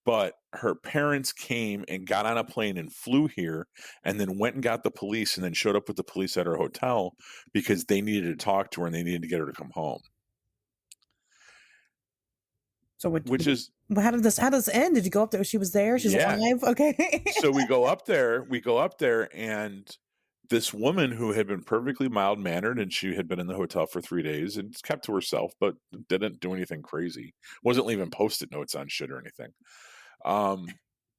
But her parents came and got on a plane and flew here, and then went and got the police, and then showed up with the police at her hotel because they needed to talk to her and they needed to get her to come home. So what? which is How did this? How does this end? Did you go up there? She was there. She's yeah. alive. Okay. So we go up there, and this woman who had been perfectly mild mannered, and she had been in the hotel for 3 days and kept to herself, but didn't do anything crazy. Wasn't leaving post-it notes on shit or anything. Um,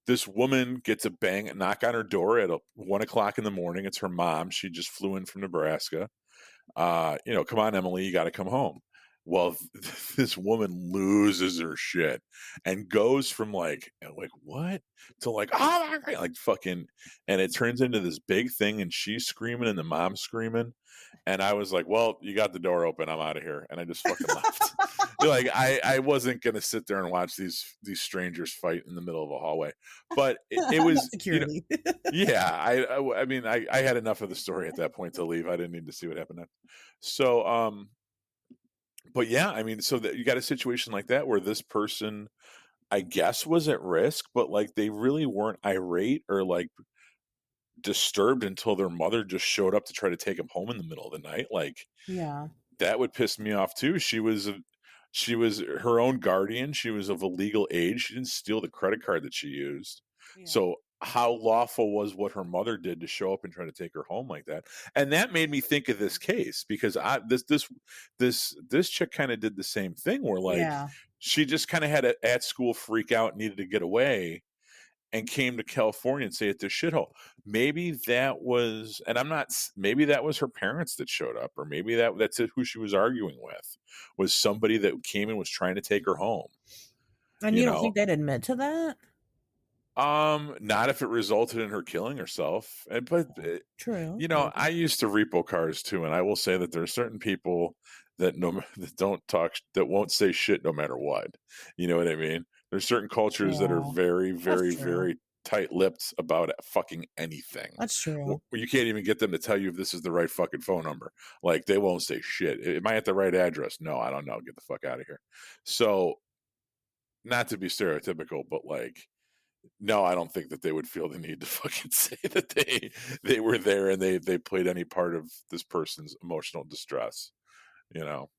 this woman gets a knock on her door at 1 o'clock in the morning. It's her mom. She just flew in from Nebraska. Come on, Emily, you got to come home. Well, this woman loses her shit and goes from like what to like, oh my God, like fucking, and it turns into this big thing, and she's screaming and the mom's screaming, and I was like, well, you got the door open, I'm out of here, and I just fucking left. Like I wasn't gonna sit there and watch these strangers fight in the middle of a hallway, but it No was security. yeah, I mean, I had enough of the story at that point to leave. I didn't need to see what happened next. So, but yeah, I mean, so that you got a situation like that where this person, I guess, was at risk, but like they really weren't irate or like disturbed until their mother just showed up to try to take them home in the middle of the night. Like Yeah. that would piss me off too. She was her own guardian. She was of a legal age. She didn't steal the credit card that she used. Yeah. So how lawful was what her mother did to show up and try to take her home like that? And that made me think of this case because this chick kind of did the same thing where like Yeah. she just kind of had an at school freak out, needed to get away, and came to California and say at this shithole. Maybe that was, and I'm not. Maybe that was her parents that showed up, or maybe that's who she was arguing with, was somebody that came and was trying to take her home. And You you don't know, think they'd admit to that? not if it resulted in her killing herself. But True. you know, I used to repo cars too, and I will say that there are certain people that that don't talk, that won't say shit no matter what. You know what I mean? There's certain cultures that are Yeah. very, That's very, true. very tight-lipped about fucking anything. That's true. You can't even get them to tell you if this is the right fucking phone number. Like they won't say shit. Am I at the right address? No, I don't know. Get the fuck out of here. So, not to be stereotypical, but like, no, I don't think that they would feel the need to fucking say that they were there and they played any part of this person's emotional distress. You know.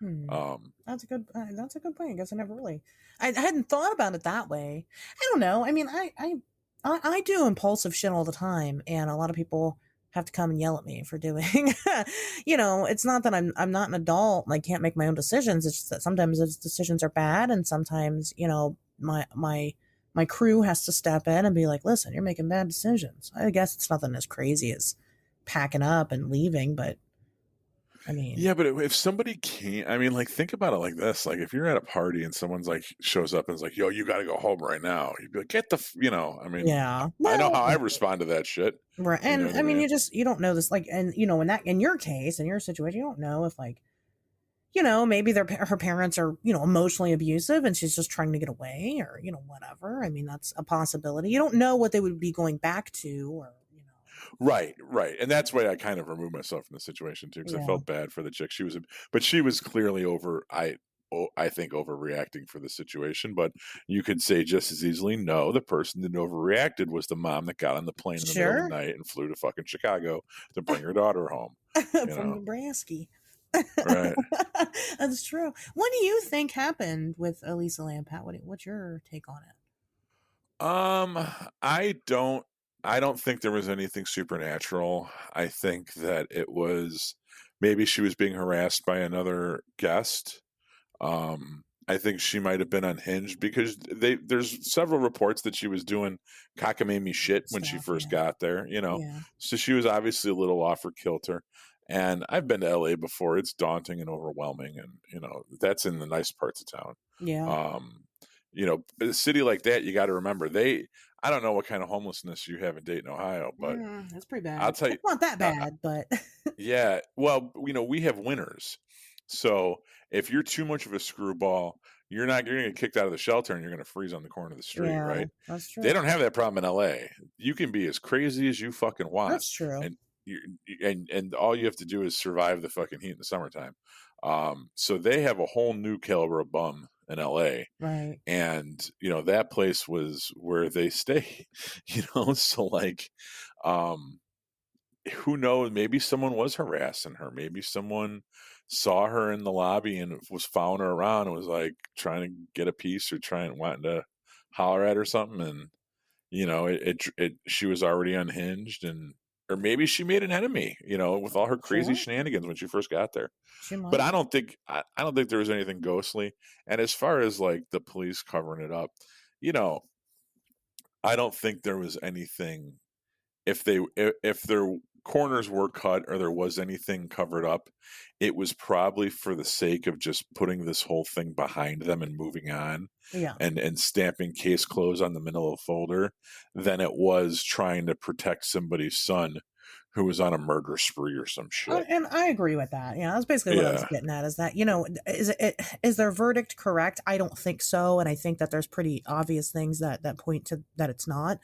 Hmm. Um, That's a good. That's a good point. I guess I never really. I hadn't thought about it that way. I don't know. I mean, I do impulsive shit all the time, and a lot of people have to come and yell at me for doing. It's not that I'm not an adult and I can't make my own decisions. It's just that sometimes those decisions are bad, and sometimes my crew has to step in and be like, "Listen, you're making bad decisions." I guess it's nothing as crazy as packing up and leaving, but I mean, yeah, but if somebody can't, I mean, like, think about it like this: like, if you're at a party and someone's like shows up and is like, "Yo, you got to go home right now," you'd be like, "Get the," I mean, yeah. I know Well, how I yeah. respond to that shit. Right. You know And what I I mean, mean? you don't know this, like, and in your case, in your situation, you don't know if like, maybe her parents are, emotionally abusive and she's just trying to get away or, whatever. I mean, that's a possibility. You don't know what they would be going back to or. Right, right, and that's why I kind of removed myself from the situation too, because I Yeah. felt bad for the chick. But she was clearly over. I think overreacting for the situation. But you could say just as easily, no, the person that overreacted was the mom that got on the plane in the middle of the Sure. night and flew to fucking Chicago to bring her daughter home. You From know, Nebraska. right? That's true. What do you think happened with Elisa Lam? Pat? What's your take on it? Um, I don't. I don't think there was anything supernatural. I think that it was maybe she was being harassed by another guest. I think she might have been unhinged because there's several reports that she was doing cockamamie shit when she Stuff. first Yeah. got there, Yeah. So she was obviously a little off her kilter. And I've been to LA before. It's daunting and overwhelming, and that's in the nice parts of town. Yeah. Um, a city like that, you got to remember I don't know what kind of homelessness you have in Dayton, Ohio, but That's pretty I'll bad. tell you, It's not that uh, bad, but yeah. Well, we have winters. So if you're too much of a screwball, you're going to get kicked out of the shelter and you're going to freeze on the corner of the street, yeah, right? that's They true. don't have that problem in LA. You can be as crazy as you fucking want. That's true. And and all you have to do is survive the fucking heat in the summertime. So they have a whole new caliber of bum in LA. Right. And that place was where they stay. So like um who knows, maybe someone was harassing her, maybe saw her in the lobby and was following her around and was like trying to get a piece or wanting to holler at her something. And she was already unhinged, and or maybe she made an enemy, with all her crazy Sure. shenanigans when she first got there. She But might. I don't think there was anything ghostly. And as far as like the police covering it up, you know, I don't think there was anything. If their corners were cut or there was anything covered up, it was probably for the sake of just putting this whole thing behind them and moving on, Yeah. and stamping case closed on the middle of the folder, than it was trying to protect somebody's son who was on a murder spree or some shit. And I agree with that. Yeah, that's basically what I was Yeah. getting at. Is that is their verdict correct? I don't think so, and I think that there's pretty obvious things that point to that it's not.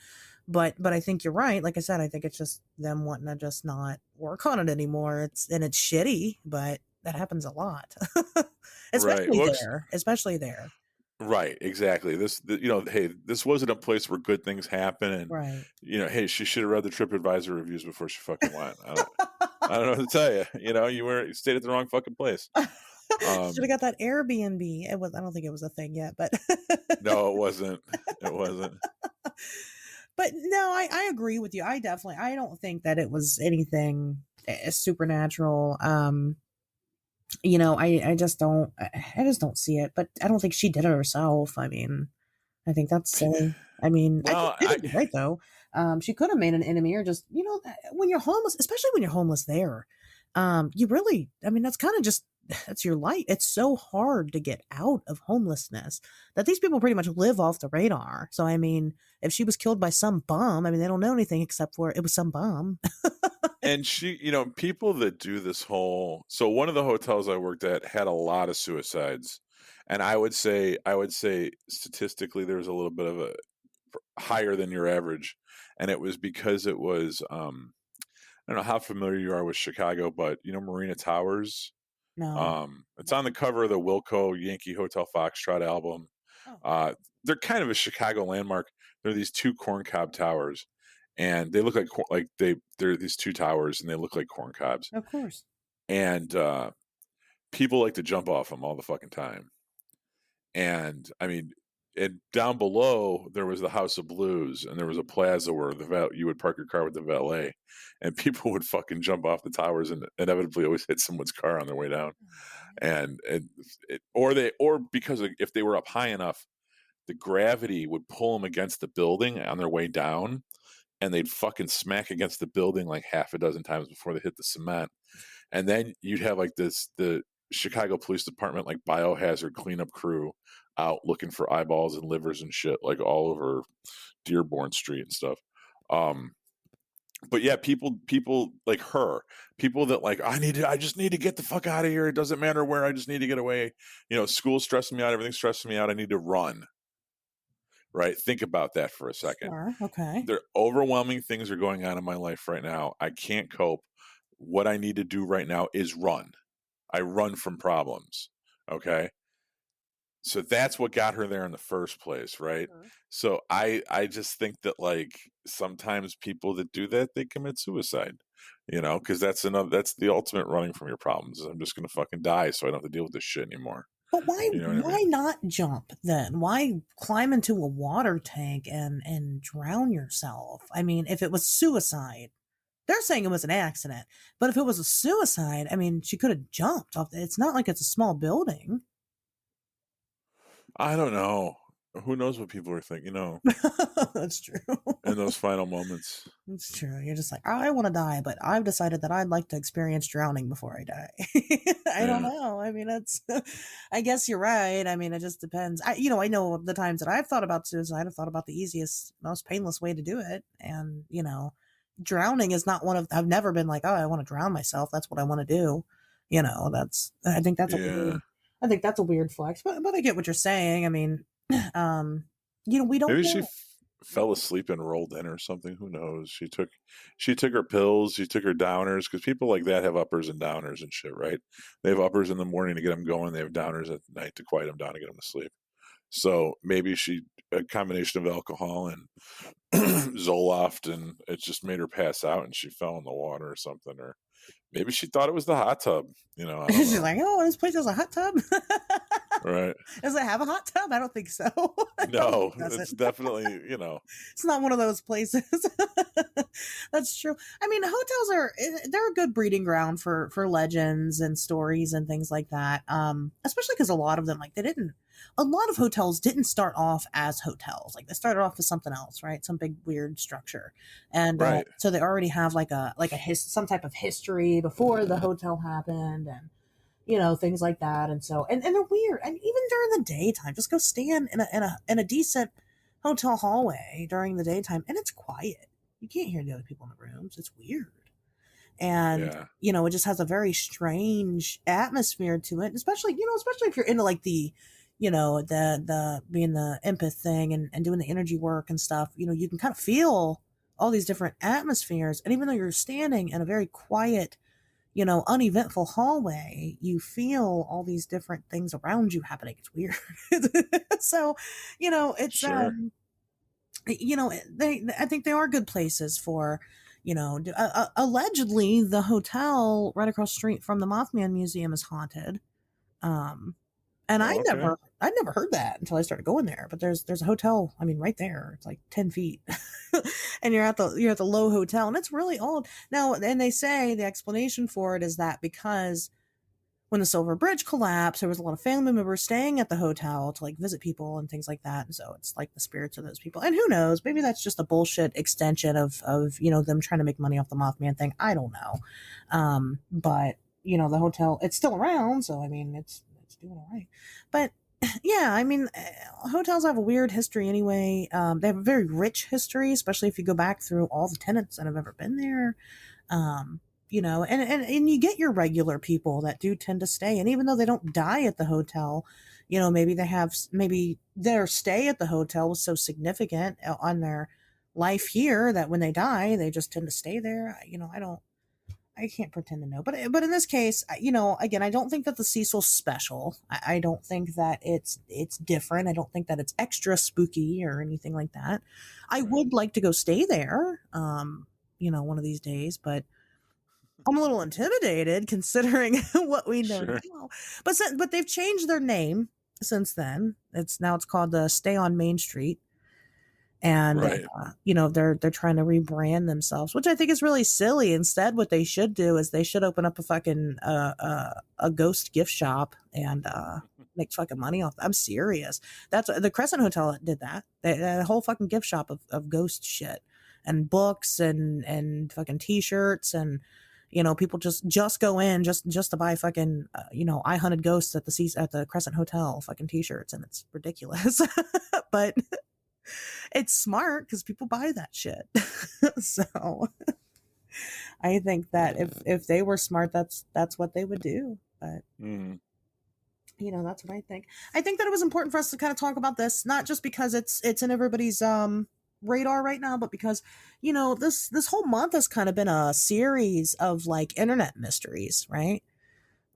But I think you're right. Like I said, I think it's just them wanting to just not work on it anymore. It's shitty, but that happens a lot, Right. especially Well, there. Especially there. right, exactly. Hey, this wasn't a place where good things happen, and Right. hey, she should have read the TripAdvisor reviews before she fucking went. I don't know what to tell you. You stayed at the wrong fucking place. Should have Um, got that Airbnb. It was. I don't think it was a thing yet, but no, it wasn't. It wasn't. but no, I agree with you. I don't think that it was anything supernatural. I just don't see it. But I don't think she did it herself. I mean, I think that's silly. I mean, I think Well, she did it right though. She could have made an enemy, or just when you're homeless, especially when you're homeless there, you really, I mean, that's kind of just that's your life. It's so hard to get out of homelessness that these people pretty much live off the radar. So I mean, if she was killed by some bum, I mean, they don't know anything except for it was some bum. and people that do this whole. So one of the hotels I worked at had a lot of suicides, and I would say statistically there's a little bit of a higher than your average, and it was because it was. I don't know how familiar you are with Chicago, but Marina Towers. No. It's on the cover of the Wilco Yankee Hotel Foxtrot album. Oh, Uh, they're kind of a Chicago landmark. They're these two corncob towers, and they look they're these two towers, and they look like corn cobs. of course. And people like to jump off them all the fucking time. And I mean, and down below there was the House of Blues, and there was a plaza where you would park your car with the valet, and people would fucking jump off the towers and inevitably always hit someone's car on their way down. Or because if they were up high enough, the gravity would pull them against the building on their way down, and they'd fucking smack against the building like half a dozen times before they hit the cement. And then you'd have like the Chicago Police Department like biohazard cleanup crew out looking for eyeballs and livers and shit like all over Dearborn Street and stuff. But yeah, people like her, people that like I just need to get the fuck out of here. It doesn't matter where, I just need to get away. School's stressing me out, everything's stressing me out. I need to run. Right? Think about that for a second. Sure. Okay. There overwhelming things are going on in my life right now. I can't cope. What I need to do right now is run. I run from problems. Okay. So that's what got her there in the first place, right? Sure. So I just think that like sometimes people that do that, they commit suicide, because that's the ultimate running from your problems. I'm just gonna fucking die so I don't have to deal with this shit anymore. But why You know what I why mean? not jump then? Why climb into a water tank and drown yourself? I mean, if it was suicide, they're saying it was an accident. But if it was a suicide, I mean, she could have jumped off. It's not like it's a small building. I don't know. Who knows what people are thinking, That's true. in those final moments. It's true. You're just like, I want to die, but I've decided that I'd like to experience drowning before I die. I don't Yeah. know. I mean, I guess you're right. I mean, it just depends. I know the times that I've thought about suicide, I've thought about the easiest, most painless way to do it. And, drowning is not I've never been like, oh, I want to drown myself. That's what I want to do. I think that's Yeah. a weird flex, but I get what you're saying. I mean, um, we don't Maybe she know. fell asleep and rolled in or something. Who knows? She took her pills. She took her downers, because people like that have uppers and downers and shit, right? They have uppers in the morning to get them going. They have downers at night to quiet them down to get them to sleep. So maybe a combination of alcohol and Zoloft, and it just made her pass out, and she fell in the water or something, or Maybe she thought it was the hot tub. You know, I don't She's know. like, oh, this place has a hot tub. Right. Does it have a hot tub? I don't think so. I probably No, it's doesn't. definitely, It's not one of those places. That's true. I mean, hotels are they're a good breeding ground for legends and stories and things like that. Especially because a lot of them, like, a lot of hotels didn't start off as hotels. Like, they started off as something else, right? Some big weird structure, and right. so they already have like some type of history before the hotel happened, and things like that. And so, and they're weird. And even during the daytime, just go stand in a decent hotel hallway during the daytime, and it's quiet. You can't hear the other people in the rooms. It's weird. And, Yeah. it just has a very strange atmosphere to it, especially if you're into like the being the empath thing and doing the energy work and stuff, you can kind of feel all these different atmospheres. And even though you're standing in a very quiet, uneventful hallway, you feel all these different things around you happening. It's weird. So, it's, Sure. I think they are good places for, allegedly the hotel right across the street from the Mothman Museum is haunted. Um, and Oh, okay. I'd never heard that until I started going there. But there's a hotel. I mean, right there, it's like 10 feet, and you're at the low hotel, and it's really old now. And they say the explanation for it is that because when the Silver Bridge collapsed, there was a lot of family members staying at the hotel to like visit people and things like that. And so it's like the spirits of those people. And who knows? Maybe that's just a bullshit extension of them trying to make money off the Mothman thing. I don't know. But the hotel, it's still around, so I mean, it's doing all right. But yeah, I mean, hotels have a weird history anyway. They have a very rich history, especially if you go back through all the tenants that have ever been there. And you get your regular people that do tend to stay. And even though they don't die at the hotel, maybe their stay at the hotel was so significant on their life here that when they die, they just tend to stay there. I can't pretend to know, but in this case, again, I don't think that the Cecil's special. I don't think that it's different. I don't think that it's extra spooky or anything like that. I Right. would like to go stay there, one of these days, but I'm a little intimidated considering what we know Sure. now. But they've changed their name since then. It's called the Stay on Main Street, and Right. they're trying to rebrand themselves, which I think is really silly. Instead, what they should do is they should open up a fucking a ghost gift shop and make fucking money off. I'm serious. That's the Crescent Hotel did that. They had a whole fucking gift shop of ghost shit and books and fucking t-shirts and people just go in just to buy fucking I hunted ghosts at the Crescent Hotel fucking t-shirts, and it's ridiculous. But it's smart because people buy that shit. So I think that if they were smart, that's what they would do. But that's what I think. I think that it was important for us to kind of talk about this, not just because it's in everybody's radar right now, but because this whole month has kind of been a series of like internet mysteries, right?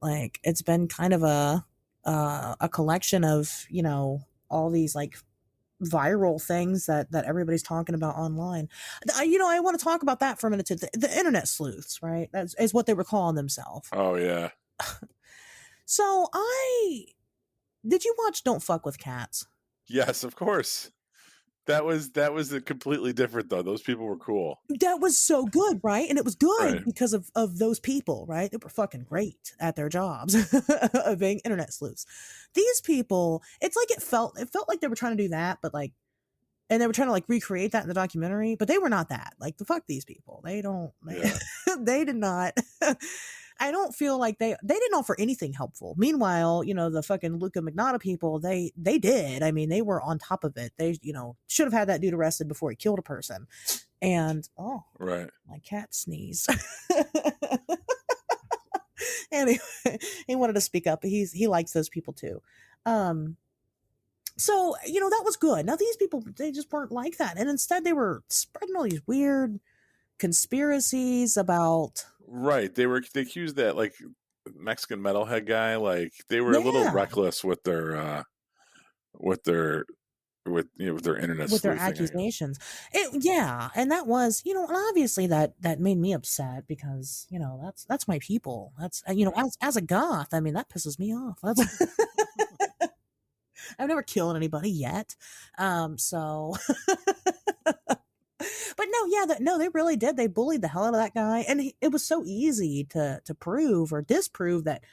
Like it's been kind of a collection of all these like viral things that everybody's talking about online. I want to talk about that for a minute too. The internet sleuths, right? That's is what they were calling themselves. Oh yeah. So did you watch Don't Fuck with Cats? Yes, of course. That was a completely different though. Those people were cool. That was so good, right? And it was good Right. because of those people, right? They were fucking great at their jobs of being internet sleuths. These people, it's like it felt like they were trying to do that, but like, and they were trying to like recreate that in the documentary, but they were not that. Like, the fuck these people. Yeah. They did not. I don't feel like they didn't offer anything helpful. Meanwhile, the fucking Luca Magnotta people, they did. I mean, they were on top of it. They, should have had that dude arrested before he killed a person. And Right. my cat sneezed. Anyway, he wanted to speak up. He likes those people too. So, that was good. Now these people, they just weren't like that. And instead they were spreading all these weird conspiracies about. Right. They accused that like Mexican metalhead guy, like they were a little reckless with their with with their internet with their sleuthing, I guess. accusations. Yeah, and that was, and obviously that made me upset because, that's my people. That's, Right. as a goth, I mean, that pisses me off. That's I've never killed anybody yet. So but no, yeah, no, they really did. They bullied the hell out of that guy, and it was so easy to prove or disprove that,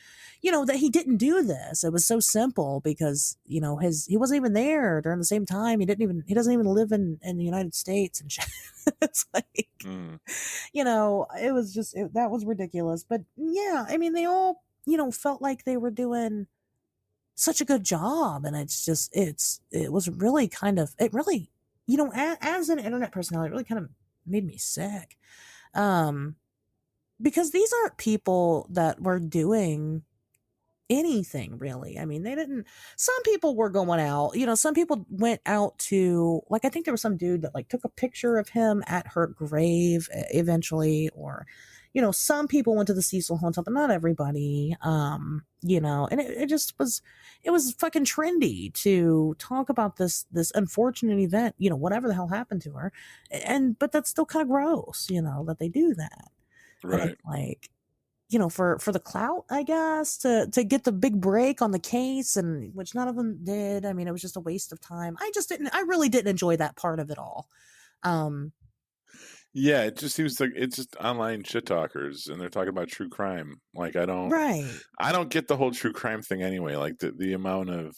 that he didn't do this. It was so simple because he wasn't even there during the same time. He doesn't even live in the United States and shit. It's like, Mm. it was just that was ridiculous. But yeah, I mean, they all felt like they were doing such a good job, and it was really kind of it really as an internet personality, it really kind of made me sick, um because these aren't people that were doing anything really. I mean, they didn't. Some people were going out, some people went out to, like, I think there was some dude that like took a picture of him at her grave eventually, or some people went to the Cecil Hotel, but not everybody. And it just was, it was fucking trendy to talk about this unfortunate event, whatever the hell happened to her. But that's still kind of gross, that they do that. And Right. it's like, for the clout, I guess, to get the big break on the case, and which none of them did. I mean, it was just a waste of time. I really didn't enjoy that part of it all. Um, Yeah, it just seems like it's just online shit talkers, and they're talking about true crime. Like, right. I don't get the whole true crime thing anyway. Like the amount of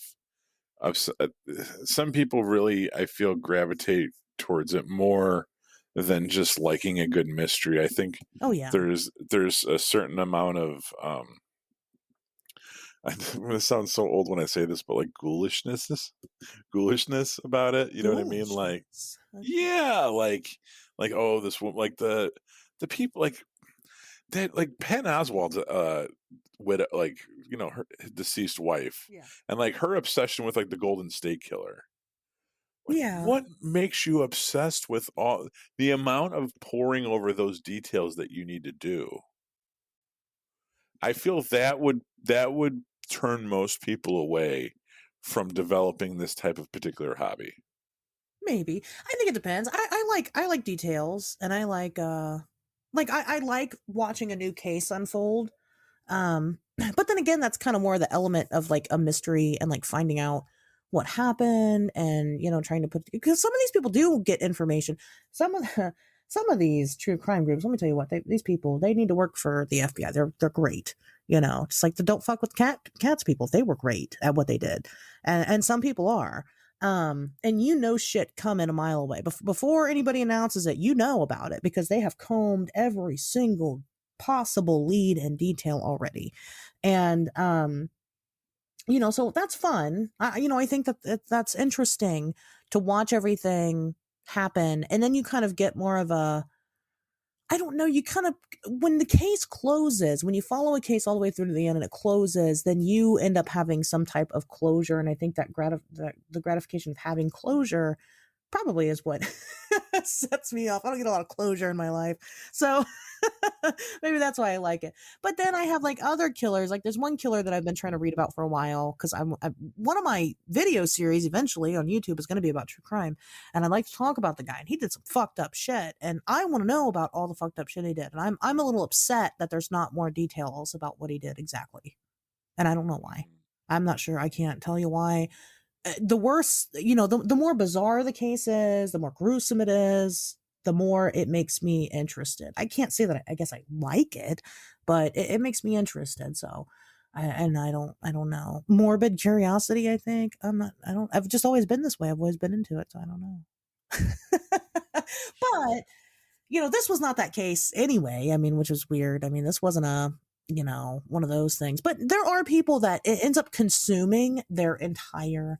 some people really, I feel, gravitate towards it more than just liking a good mystery. I think Oh yeah. there's a certain amount of I'm gonna sound so old when I say this, but like ghoulishness about it. You know what I mean? Like, Foolishness. Okay. yeah, like oh, this one, like the people like that, like Penn Oswald's widow, like her deceased wife, Yeah. and like her obsession with like the Golden State Killer. Like, Yeah. what makes you obsessed with all the amount of poring over those details that you need to do? I feel that would turn most people away from developing this type of particular hobby. Maybe. I think it depends. I like details, and I like watching a new case unfold. But then again, that's kind of more the element of like a mystery and like finding out what happened, and trying to put, because some of these people do get information. Some of the some of these true crime groups, let me tell you what, these people, they need to work for the FBI. They're great. Just like the don't fuck with cats people. They were great at what they did, and some people are. And shit coming a mile away before anybody announces it. About it because they have combed every single possible lead and detail already. And so that's fun. I think that's interesting to watch everything happen, and then you kind of get more of a, I don't know, you kind of, when the case closes, when you follow a case all the way through to the end and it closes, then you end up having some type of closure. And I think that the gratification of having closure probably is what sets me off. I don't get a lot of closure in my life. So maybe that's why I like it. But then I have like other killers. Like there's one killer that I've been trying to read about for a while, because I'm one of my video series eventually on YouTube is going to be about true crime, and I'd like to talk about the guy. And he did some fucked up shit, and I want to know about all the fucked up shit he did. And I'm a little upset that there's not more details about what he did exactly, and I don't know why. I'm not sure. I can't tell you why. The worse, the more bizarre the case is, the more gruesome it is, the more it makes me interested. I can't say that I guess I like it, but it makes me interested. So, I don't know. Morbid curiosity, I think. I've just always been this way. I've always been into it. So I don't know. But, this was not that case anyway. I mean, which was weird. I mean, this wasn't one of those things. But there are people that it ends up consuming their entire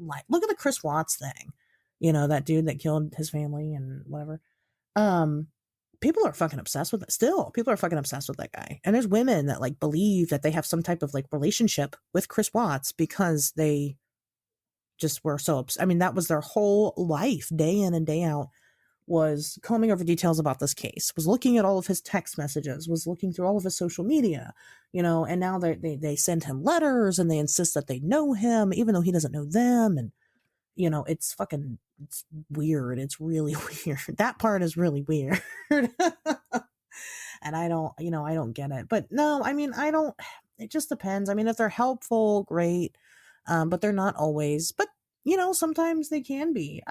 life. Look at the Chris Watts thing. That dude that killed his family and whatever. Um, People are fucking obsessed with it. Still, people are fucking obsessed with that guy. And there's women that like believe that they have some type of like relationship with Chris Watts because they just were so I mean, that was their whole life, day in and day out, was combing over details about this case, was looking at all of his text messages, was looking through all of his social media, and now they send him letters and they insist that they know him, even though he doesn't know them. And it's fucking, it's weird. It's really weird. That part is really weird. And I don't get it. But no, I mean, I don't, it just depends. I mean, if they're helpful, great. But they're not always. But, sometimes they can be.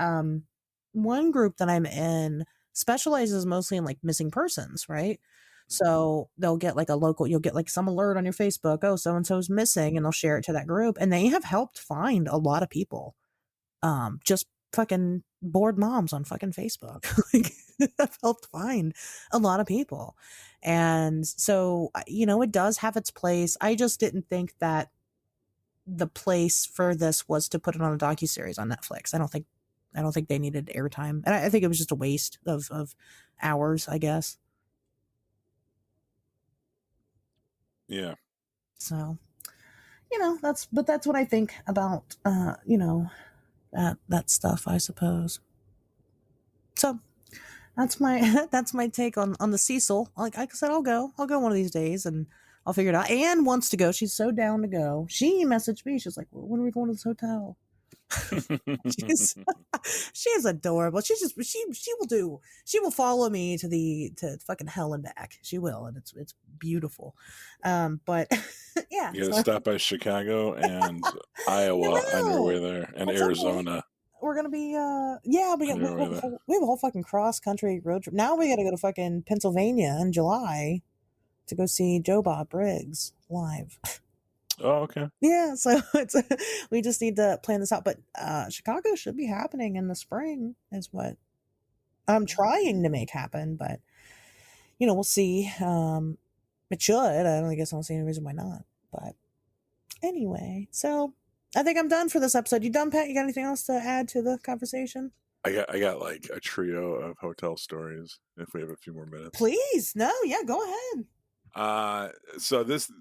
One group that I'm in specializes mostly in like missing persons, right? So they'll get like you'll get like some alert on your Facebook, oh, so and so's missing, and they'll share it to that group. And they have helped find a lot of people. Just fucking bored moms on fucking Facebook. Like, have helped find a lot of people. And so, it does have its place. I just didn't think that the place for this was to put it on a docuseries on Netflix. I don't think they needed airtime. And I think it was just a waste of hours, I guess. Yeah. So, that's what I think about, that stuff, I suppose. So that's my that's my take on the Cecil. Like I said, I'll go one of these days and I'll figure it out. Anne wants to go. She's so down to go. She messaged me. She's like, well, when are we going to this hotel? She's adorable. She will follow me to fucking hell and back. She will, and it's beautiful. But yeah, you gotta stop by Chicago and Iowa on your way there, and Arizona. We're gonna be we have a whole fucking cross country road trip. Now we gotta go to fucking Pennsylvania in July to go see Joe Bob Briggs live. Oh, okay. Yeah, so we just need to plan this out. But Chicago should be happening in the spring, is what I'm trying to make happen. But we'll see. It should. I guess I don't see any reason why not. But anyway, so I think I'm done for this episode. You done, Pat? You got anything else to add to the conversation? I got like a trio of hotel stories. If we have a few more minutes, please. No, yeah, go ahead. So this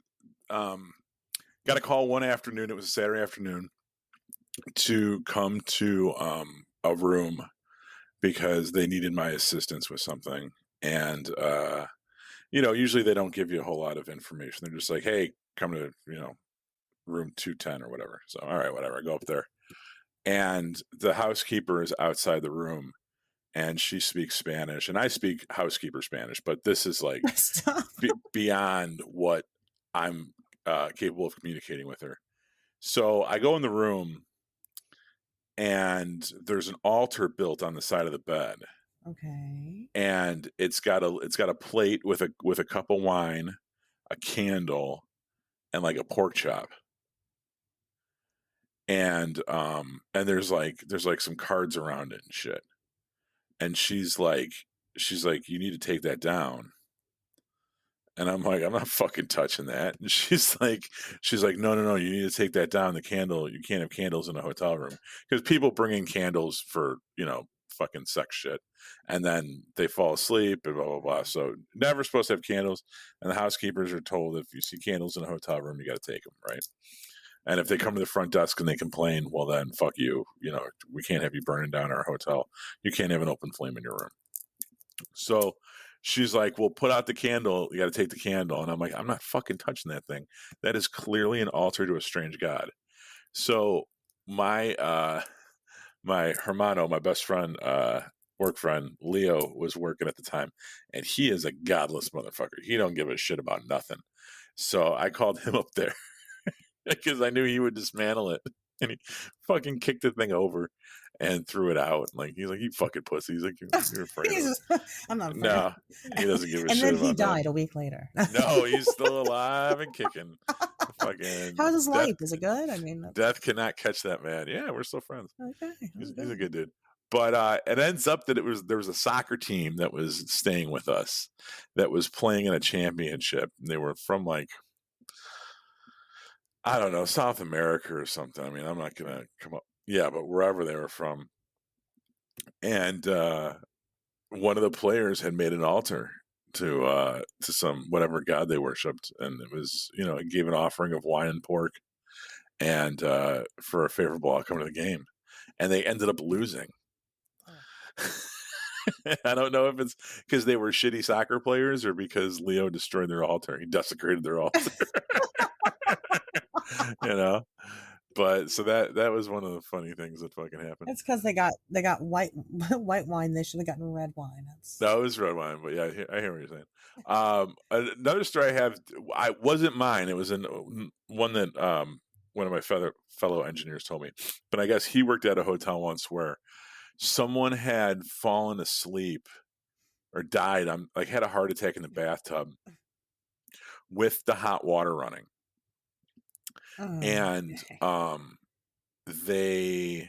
got a call one afternoon. It was a Saturday afternoon to come to a room because they needed my assistance with something. And usually they don't give you a whole lot of information. They're just like, hey, come to room 210 or whatever. So all right, whatever. I go up there, and the housekeeper is outside the room, and she speaks Spanish, and I speak housekeeper Spanish, but this is like beyond what I'm capable of communicating with her. So I go in the room, and there's an altar built on the side of the bed. Okay. And it's got a plate with a cup of wine, a candle, and like a pork chop. And there's like some cards around it and shit. And she's like, you need to take that down. And I'm like, I'm not fucking touching that. And she's like, no, you need to take that down. The candle, you can't have candles in a hotel room because people bring in candles for, fucking sex shit. And then they fall asleep and blah, blah, blah. So never supposed to have candles. And the housekeepers are told if you see candles in a hotel room, you got to take them, right? And if they come to the front desk and they complain, well, then fuck you. We can't have you burning down our hotel. You can't have an open flame in your room. So she's like, well, put out the candle. You got to take the candle. And I'm like, I'm not fucking touching that thing. That is clearly an altar to a strange god. So my hermano, my best friend, work friend, Leo, was working at the time. And he is a godless motherfucker. He don't give a shit about nothing. So I called him up there because I knew he would dismantle it. And he fucking kicked the thing over and threw it out. Like he's like, you fucking pussy. He's like, you're afraid of it. I'm not afraid. No, he doesn't give a shit. And then he died a week later. No, he's still alive and kicking. Fucking. How's his life? Is it good? I mean, death cannot catch that man. Yeah, we're still friends. Okay, he's a good dude. But it ends up that there was a soccer team that was staying with us that was playing in a championship. And they were from like, I don't know, South America or something. I mean, I'm not going to come up. Yeah, but wherever they were from. And one of the players had made an altar to some whatever god they worshipped. And it was, it gave an offering of wine and pork and for a favorable outcome of the game. And they ended up losing. I don't know if it's because they were shitty soccer players or because Leo destroyed their altar. He desecrated their altar. But so that was one of the funny things that fucking happened. It's because they got white white wine. They should have gotten red wine. That's No, it was red wine, but yeah, I hear what you're saying. Another story I have, I wasn't mine. It was in one that one of my fellow engineers told me. But I guess he worked at a hotel once where someone had fallen asleep or died. I'm like had a heart attack in the bathtub with the hot water running, and okay. they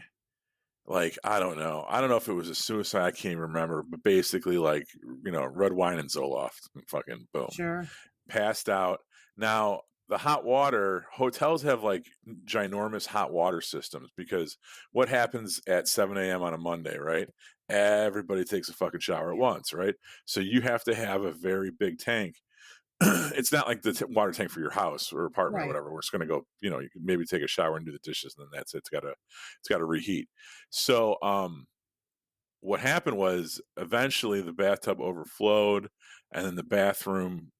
like I don't know if it was a suicide. I can't even remember, but basically like red wine and Zoloft, and fucking boom, Sure. passed out. Now the hot water hotels have like ginormous hot water systems because what happens at 7 a.m. on a Monday, right? Everybody takes a fucking shower at once, right? So you have to have a very big tank. It's not like the water tank for your house or apartment or Right. whatever. We're just going to go, you can maybe take a shower and do the dishes, and then that's it. It's got to reheat. So, what happened was eventually the bathtub overflowed, and then the bathroom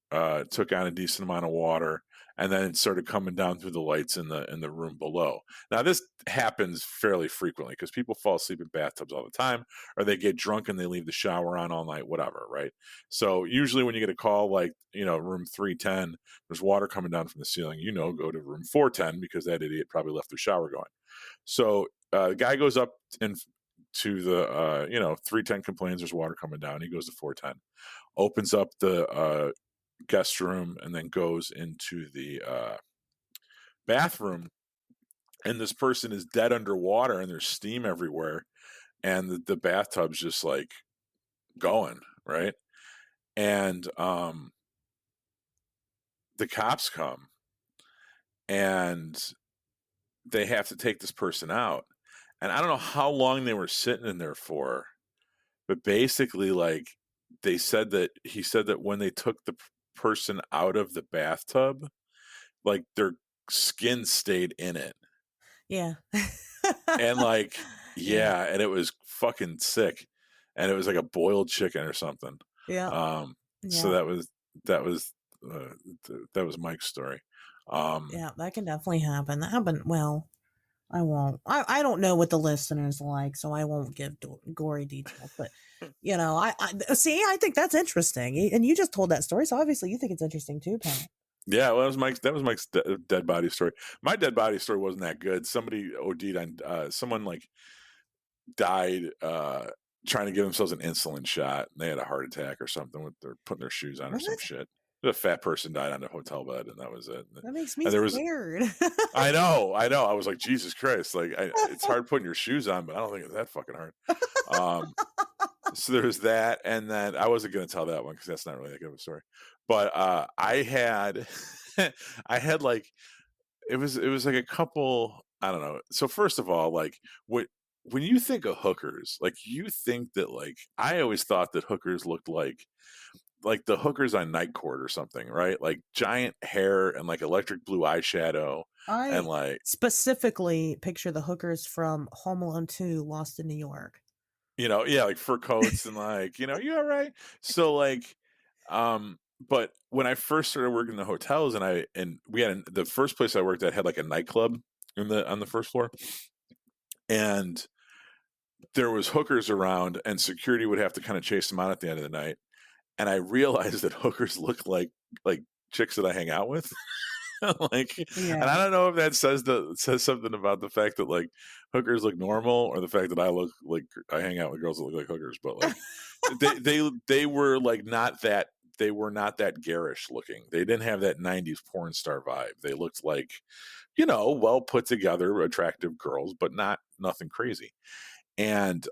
took on a decent amount of water, and then it started coming down through the lights in the room below. Now this happens fairly frequently because people fall asleep in bathtubs all the time, or they get drunk and they leave the shower on all night, whatever, right? So usually when you get a call like room 310, there's water coming down from the ceiling. Go to room 410 because that idiot probably left their shower going. So the guy goes up and to the 310, complains there's water coming down. He goes to 410, opens up the guest room, and then goes into the bathroom, and this person is dead underwater and there's steam everywhere, and the bathtub's just like going, right? And the cops come and they have to take this person out, and I don't know how long they were sitting in there for, but basically like he said that when they took the person out of the bathtub, like their skin stayed in it. Yeah. And like Yeah. yeah, and it was fucking sick, and it was like a boiled chicken or something. Yeah. um so Yeah. that was uh, that was Mike's story. Yeah. That can definitely happen. That happened. Well, I won't. I don't know what the listeners like, so I won't give gory details. But I see. I think that's interesting, and you just told that story, so obviously you think it's interesting too, Pat. Yeah, well, that was Mike's dead body story. My dead body story wasn't that good. Somebody OD'd on someone like died trying to give themselves an insulin shot, and they had a heart attack or something with their putting their shoes on or some What? shit. A fat person died on a hotel bed, and that was it. That makes me And there was, scared. I know. I was like, Jesus Christ! Like, it's hard putting your shoes on, but I don't think it's that fucking hard. So there was that, and then I wasn't going to tell that one because that's not really that good of a story. But I had, I had like it was like a couple. I don't know. So first of all, like when you think of hookers, like you think that like I always thought that hookers looked like the hookers on Night Court or something, right? Like giant hair and like electric blue eyeshadow, and I like specifically picture the hookers from Home Alone 2, Lost in New York. yeah, like fur coats and like you all right. So like, but when I first started working in the hotels, and we had the first place I worked at had like a nightclub on the first floor, and there was hookers around, and security would have to kind of chase them out at the end of the night. And I realized that hookers look like chicks that I hang out with. Like, and I Yeah. don't know if that says something about the fact that like hookers look normal, or the fact that I look like I hang out with girls that look like hookers. But like they were like not that, they were not that garish looking. They didn't have that 90s porn star vibe. They looked like well put together, attractive girls, but nothing crazy. And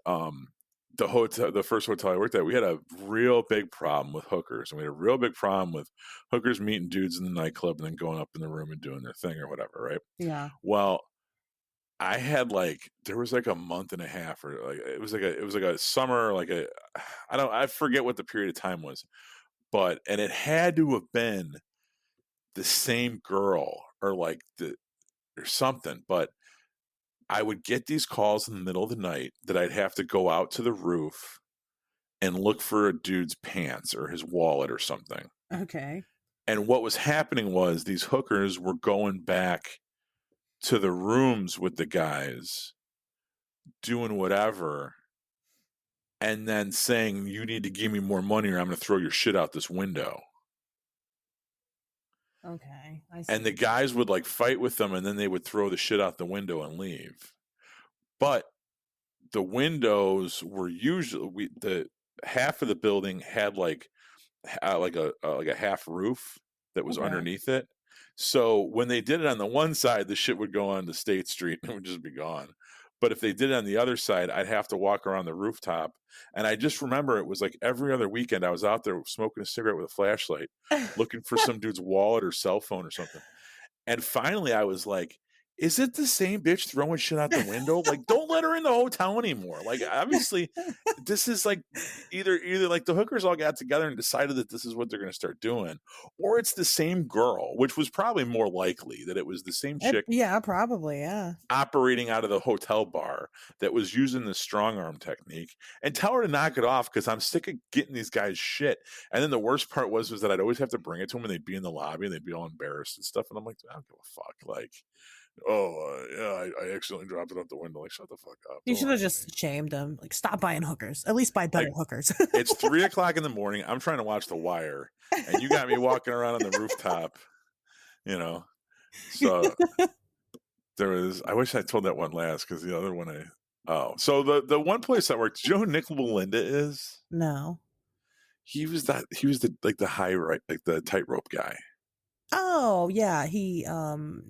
the first hotel I worked at, we had a real big problem with hookers, and we had a real big problem with hookers meeting dudes in the nightclub and then going up in the room and doing their thing or whatever, right? Yeah. Well, I had like there was like a month and a half, or like it was like a summer, like I forget what the period of time was, but and it had to have been the same girl or like or something, but I would get these calls in the middle of the night that I'd have to go out to the roof and look for a dude's pants or his wallet or something. Okay. And what was happening was these hookers were going back to the rooms with the guys doing whatever and then saying, you need to give me more money or I'm going to throw your shit out this window. Okay, I And the see. guys would like fight with them and then they would throw the shit out the window and leave. But the windows were usually the half of the building had like a half roof that was Okay. underneath it. So when they did it on the one side, the shit would go on to State Street and it would just be gone. But if they did it on the other side, I'd have to walk around the rooftop. And I just remember it was like every other weekend I was out there smoking a cigarette with a flashlight, looking for some dude's wallet or cell phone or something. And finally I was like, is it the same bitch throwing shit out the window? Like, don't let her in the hotel anymore. Like, obviously, this is like either like the hookers all got together and decided that this is what they're going to start doing, or it's the same girl, which was probably more likely that it was the same chick Yeah, probably. Yeah. operating out of the hotel bar that was using the strong arm technique. And tell her to knock it off because I'm sick of getting these guys shit. And then the worst part was that I'd always have to bring it to them and they'd be in the lobby and they'd be all embarrassed and stuff. And I'm like, I don't give a fuck. Like, oh, yeah, I accidentally dropped it out the window. Like, shut the fuck up. You Don't should lie have to me. just shamed them. Like, stop buying hookers. At least buy better Like, hookers. it's 3:00 in the morning. I'm trying to watch The Wire, and you got me walking around on the rooftop, you know. So there was. I wish I told that one last because the other one so the one place I worked, do you know who Nick Belinda is? No. He was the like the high right like the tightrope guy. Oh yeah, he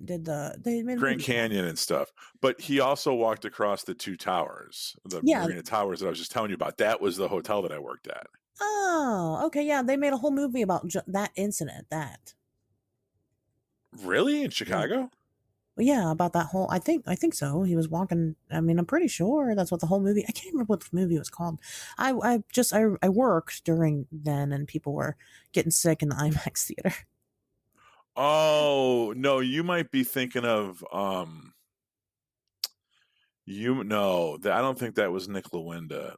did they made a Grand movie called Canyon and stuff. But he also walked across the two towers, the Yeah. Marina Towers that I was just telling you about. That was the hotel that I worked at. Oh, okay, yeah, they made a whole movie about that incident. That Really? In yeah, Chicago? well, yeah, about that whole. I think so. He was walking. I mean, I'm pretty sure that's what the whole movie. I can't remember what the movie was called. I worked during then, and people were getting sick in the IMAX theater. Oh, no, you might be thinking of I don't think that was Nick Lewinda.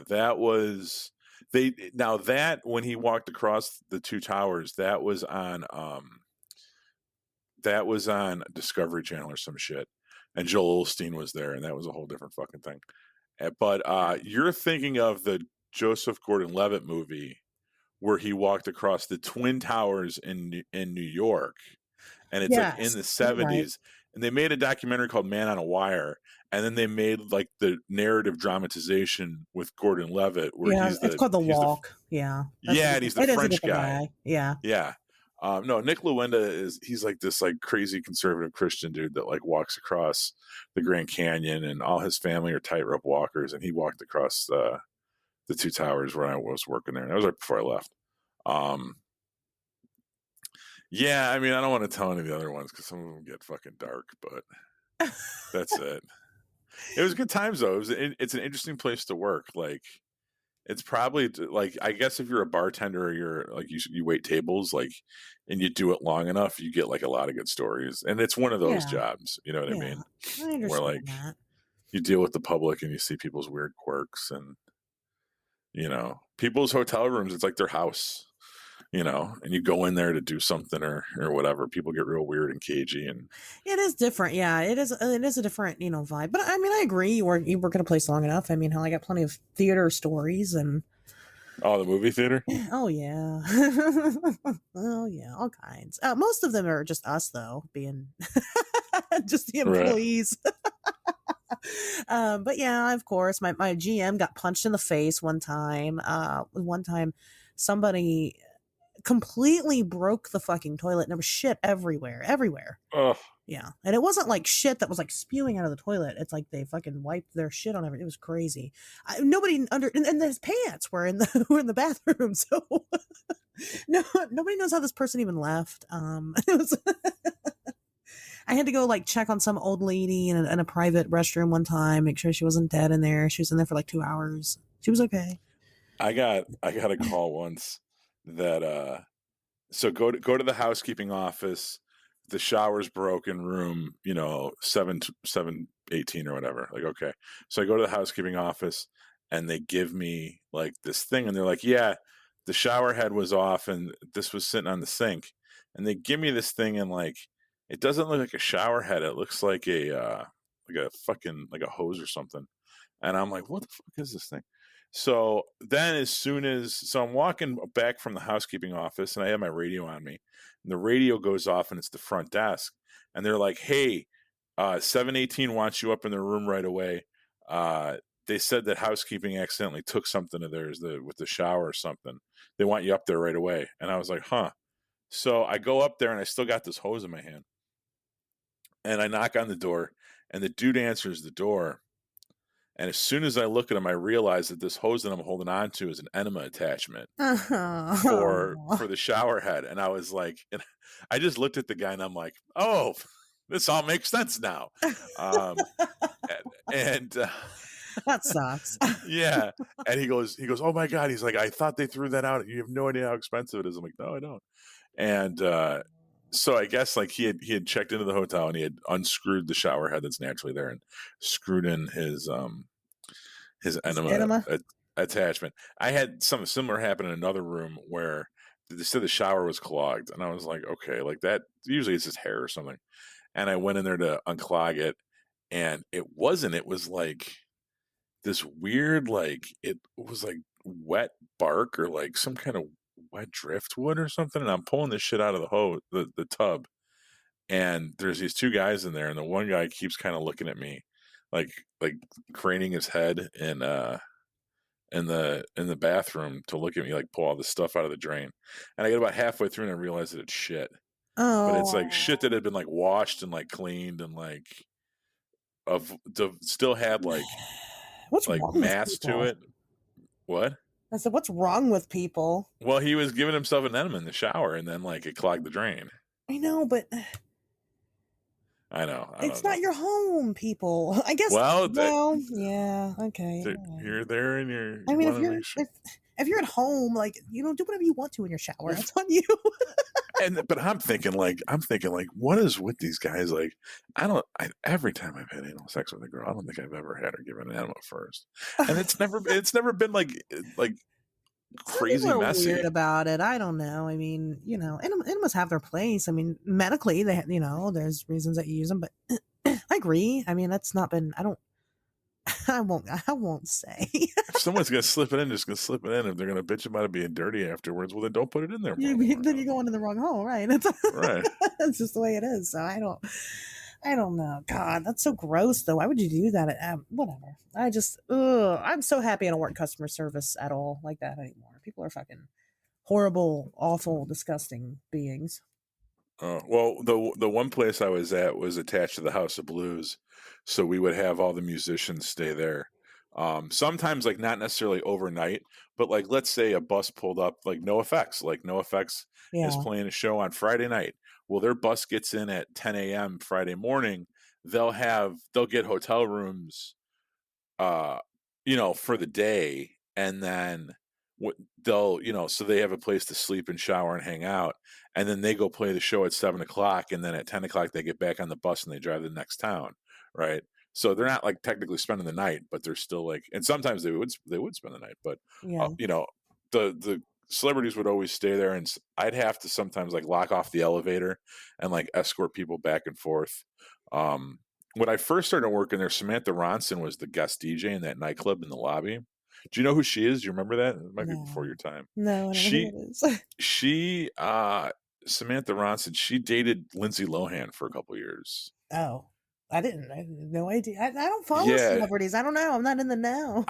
That was they now that when he walked across the two towers, that was on Discovery Channel or some shit. And Joel Osteen was there, and that was a whole different fucking thing. But you're thinking of the Joseph Gordon-Levitt movie where he walked across the Twin Towers in New York, and it's like in Yes, the you're right. 70s. And they made a documentary called Man on a Wire, and then they made like the narrative dramatization with Gordon-Levitt where Yeah, it's called The he's the Walk. Yeah, that's a yeah, and different. he's the It is a French different guy. guy. Yeah. Yeah. No, Nick Lewinda he's like this like crazy conservative Christian dude that like walks across the Grand Canyon, and all his family are tightrope walkers, and he walked across the two towers when I was working there. And that was right before I left. Um, yeah, I mean, I don't want to tell any of the other ones because some of them get fucking dark, but that's it. It was good times though. It's an interesting place to work. Like, it's probably like, I guess if you're a bartender or you're like you wait tables like and you do it long enough, you get like a lot of good stories. And it's one of those Yeah. jobs, you know what I Yeah. mean? I Where understand like that. you deal with the public and you see people's weird quirks and people's hotel rooms, it's like their house, and you go in there to do something or whatever. People get real weird and cagey and It is different. Yeah, it is. It is a different, vibe. But I mean, I agree. You work at a place long enough. I mean, hell, I got plenty of theater stories and. oh, the movie theater. Oh yeah. Oh yeah, all kinds. Most of them are just us though, being just the Right. employees. But yeah, of course, my GM got punched in the face one time. One time, somebody completely broke the fucking toilet, and there was shit everywhere. Oh, Yeah, and it wasn't like shit that was like spewing out of the toilet. It's like they fucking wiped their shit on everything. It was crazy. Nobody and his pants were in the were in the bathroom. So no, nobody knows how this person even left. It was. I had to go like check on some old lady in a private restroom one time, make sure she wasn't dead in there. She was in there for like 2 hours. She was okay. I got a call once that so go to the housekeeping office. The shower's broken, room 718 or whatever. Like, okay, so I go to the housekeeping office and they give me like this thing, and they're like, yeah, the shower head was off and this was sitting on the sink, and they give me this thing and like It doesn't look like a shower head. It looks like a fucking like a hose or something. And I'm like, what the fuck is this thing? So then, I'm walking back from the housekeeping office, and I have my radio on me, and the radio goes off, and it's the front desk, and they're like, "Hey, 718 wants you up in their room right away. They said that housekeeping accidentally took something of theirs with the shower or something. They want you up there right away." And I was like, "Huh." So I go up there, and I still got this hose in my hand, and I knock on the door, and the dude answers the door. And as soon as I look at him, I realize that this hose that I'm holding on to is an enema attachment for the shower head. And I was like, and I just looked at the guy and I'm like, oh, this all makes sense now. Um, and that sucks. Yeah. And he goes, oh my God. He's like, I thought they threw that out. You have no idea how expensive it is. I'm like, no, I don't. And so I guess like he had checked into the hotel and he had unscrewed the shower head that's naturally there and screwed in his enema attachment. I had something similar happen in another room where they said the shower was clogged, and I was like, okay, like that. Usually it's just hair or something. And I went in there to unclog it, and it wasn't. It was like this weird, like it was like wet bark or like some kind of wet driftwood or something. And I'm pulling this shit out of the tub, and there's these two guys in there, and the one guy keeps kind of looking at me, like craning his head in the bathroom to look at me, like pull all this stuff out of the drain. And I get about halfway through and I realize that it's shit. But it's like shit that had been like washed and like cleaned and like still had like what's wrong mass with to it. What? I said, what's wrong with people? Well, he was giving himself an enema in the shower, and then like it clogged the drain. I know, but I know. It's not your home, people. I guess. Well, yeah, okay. You're there, and I mean, if you're at home, like do whatever you want to in your shower. It's on you. But I'm thinking like, what is with these guys? Like, every time I've had anal sex with a girl, I don't think I've ever had her give an enema first, and it's never been like crazy messy. Weird about it. I don't know. I mean, enemas have their place. I mean, medically, they there's reasons that you use them, but I agree. I mean, that's not been. I won't say. If someone's gonna slip it in, just gonna slip it in. If they're gonna bitch about it being dirty afterwards, well, then don't put it in there. Then you go into the wrong hole, right? Right. That's just the way it is. So I don't know. God, that's so gross, though. Why would you do that? Whatever. I'm so happy I don't work customer service at all like that anymore. People are fucking horrible, awful, disgusting beings. Well, the one place I was at was attached to the House of Blues, so we would have all the musicians stay there. Sometimes like not necessarily overnight, but like let's say a bus pulled up, like NoFX is playing a show on Friday night. Well, their bus gets in at 10 a.m. Friday morning. They'll get hotel rooms, for the day, and then so they have a place to sleep and shower and hang out, and then they go play the show at 7:00, and then at 10:00 they get back on the bus and they drive to the next town, right? So they're not like technically spending the night, but they're still like, and sometimes they would spend the night, but the celebrities would always stay there, and I'd have to sometimes like lock off the elevator and like escort people back and forth. When I first started working there, Samantha Ronson was the guest DJ in that nightclub in the lobby. Do you know who she is? Do you remember that? It might be before your time. No, I don't know who it is. Samantha Ronson, she dated Lindsay Lohan for a couple years. Oh, I had no idea. I don't follow celebrities. I don't know. I'm not in the know.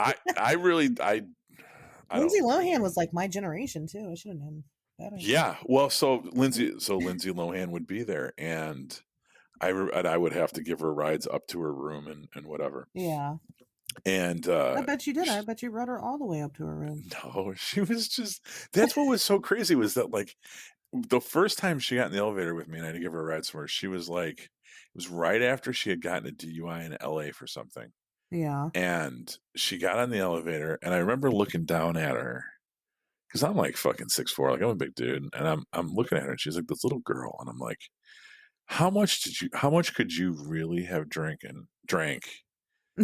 Lindsay Lohan was like my generation too. I should have known better. Yeah. Well, so Lindsay Lohan would be there, and I would have to give her rides up to her room and whatever. Yeah. And I bet you did. I bet you rode her all the way up to her room. No, she was just. That's what was so crazy was that like the first time she got in the elevator with me and I had to give her a ride somewhere, she was like, it was right after she had gotten a DUI in LA for something. Yeah. And she got on the elevator, and I remember looking down at her because I'm like fucking 6'4", like I'm a big dude, and I'm looking at her, and she's like this little girl, and I'm like, how much could you really have drank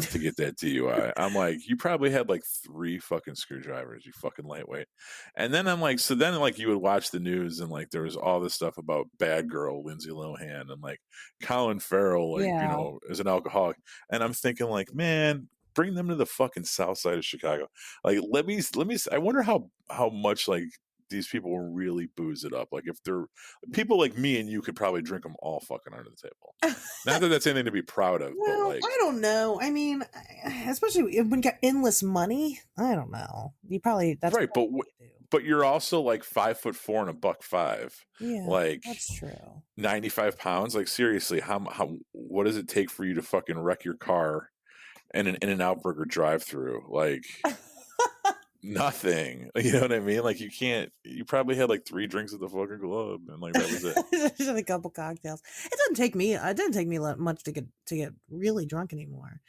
to get that DUI. I'm like, you probably had like 3 fucking screwdrivers, you fucking lightweight. And then I'm like, so then like you would watch the news and like there was all this stuff about bad girl Lindsay Lohan and like Colin Farrell, like, you Yeah. know, as an alcoholic. And I'm thinking like, man, bring them to the fucking south side of Chicago. Like, I wonder how much like these people really booze it up. Like if they're people like me and you could probably drink them all fucking under the table. Not that that's anything to be proud of, but Well, like, I don't know. I mean, especially when you got endless money, I don't know. That's right, probably what you do. but you're also like 5'4" and $105, Yeah, like that's true. 95 pounds. Like seriously, how what does it take for you to fucking wreck your car in an In-N-Out burger drive-through? Like nothing. You know what I mean? Like you can't. You probably had like 3 drinks at the fucking club, and like that was it. Just a couple cocktails. It doesn't take me. It doesn't take me much to get really drunk anymore.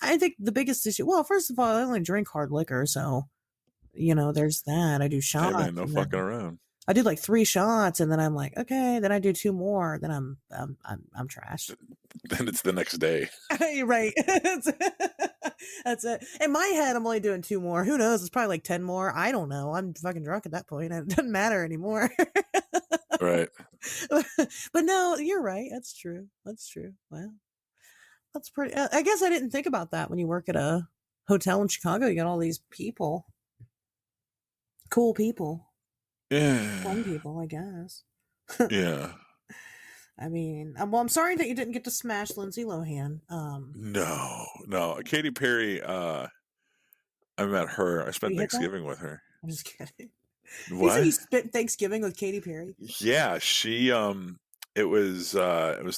I think the biggest issue. Well, first of all, I only drink hard liquor, so there's that. I do Hey man, shots, no and fucking then around. I do like 3 shots, and then I'm like, okay. Then I do 2 more. Then I'm trashed. Then it's the next day. You're right. That's it. In my head, I'm only doing 2 more. Who knows? It's probably like 10 more. I don't know. I'm fucking drunk at that point. It doesn't matter anymore. Right. But no, you're right. That's true. That's true. Wow. That's pretty. I guess I didn't think about that when you work at a hotel in Chicago. You got all these people, cool people, fun Yeah. people, I guess. Yeah. I mean, I'm sorry that you didn't get to smash Lindsay Lohan. No. Katy Perry, I met her. I Did spent you hit that? Thanksgiving with her. I'm just kidding. You said What? you spent Thanksgiving with Katy Perry. Yeah, it was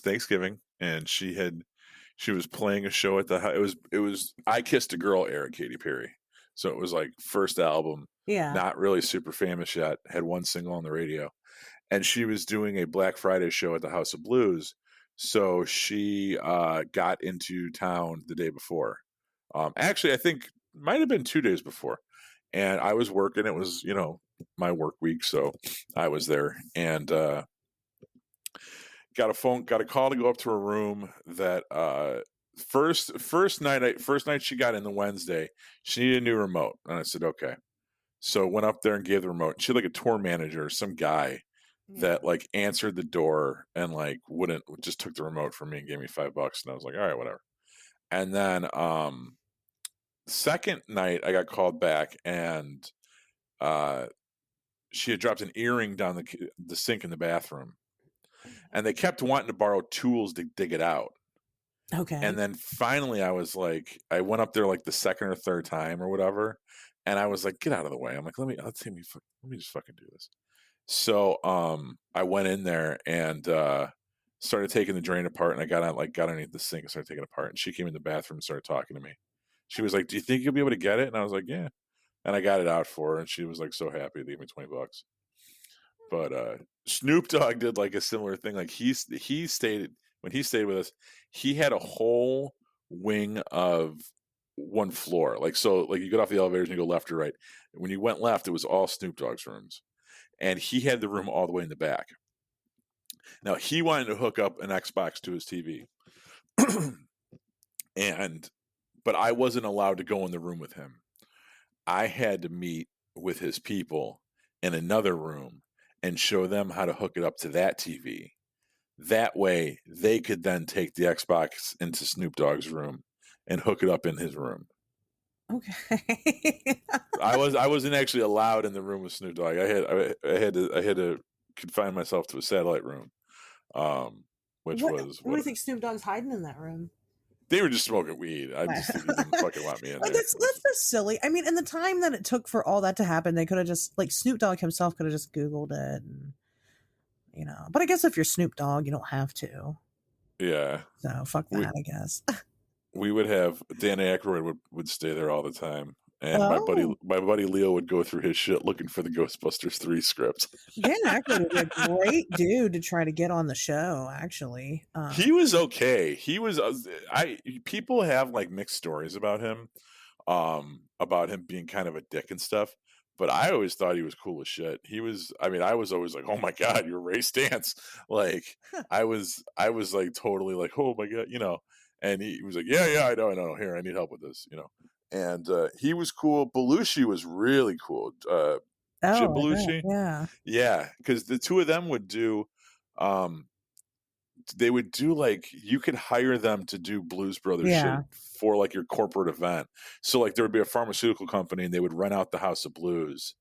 Thanksgiving and she was playing a show at the it was I Kissed a Girl era Katy Perry. So it was like first album, Yeah. not really super famous yet, had 1 single on the radio. And she was doing a Black Friday show at the House of Blues. So she got into town the day before. Actually, I think might have been 2 days before. And I was working. It was, my work week, so I was there and got a call to go up to her room. That first night she got in the Wednesday, she needed a new remote, and I said okay. So went up there and gave the remote. She had like a tour manager, some guy Yeah. that like answered the door and like wouldn't just took the remote from me and gave me $5, and I was like, all right, whatever. And then second night I got called back and she had dropped an earring down the sink in the bathroom, and they kept wanting to borrow tools to dig it out. Okay. And then finally I was like, I went up there like the second or third time or whatever, and I was like, get out of the way. I'm like, let me just fucking do this. So I went in there and started taking the drain apart, and I got underneath the sink and started taking it apart, and she came in the bathroom and started talking to me. She was like, do you think you'll be able to get it? And I was like, yeah. And I got it out for her, and she was like so happy. They gave me $20. But Snoop Dogg did like a similar thing. Like he stayed when he stayed with us, he had a whole wing of 1 floor. Like so, like you get off the elevators and you go left or right. When you went left, it was all Snoop Dogg's rooms, and he had the room all the way in the back. Now he wanted to hook up an Xbox to his TV, but I wasn't allowed to go in the room with him. I had to meet with his people in another room and show them how to hook it up to that TV. That way, they could then take the Xbox into Snoop Dogg's room and hook it up in his room. Okay. I wasn't actually allowed in the room with Snoop Dogg. I had to confine myself to a satellite room, which What was do you think Snoop Dogg's hiding in that room? They were just smoking weed. I just think he didn't fucking want me in there. That's just silly. I mean, in the time that it took for all that to happen, they could have just like Snoop Dogg himself could have just Googled it, and But I guess if you're Snoop Dogg, you don't have to. Yeah. So fuck that, I guess. We would have Dan Aykroyd would stay there all the time. And Oh. my buddy Leo would go through his shit looking for the Ghostbusters 3 script. Dan Aykroyd would be a great dude to try to get on the show, actually. He was okay. He was people have like mixed stories about him being kind of a dick and stuff, but I always thought he was cool as shit. I was always like, "Oh my god, your Ray Stantz." Like I was like totally like, "Oh my god," And he was like, yeah, I know. Here, I need help with this, And he was cool. Belushi was really cool. Jim Oh, I bet. Belushi. Yeah. Yeah, because the two of them would do, um, they would do like you could hire them to do Blues Brothers shit Yeah. for like your corporate event. So like there would be a pharmaceutical company and they would rent out the House of Blues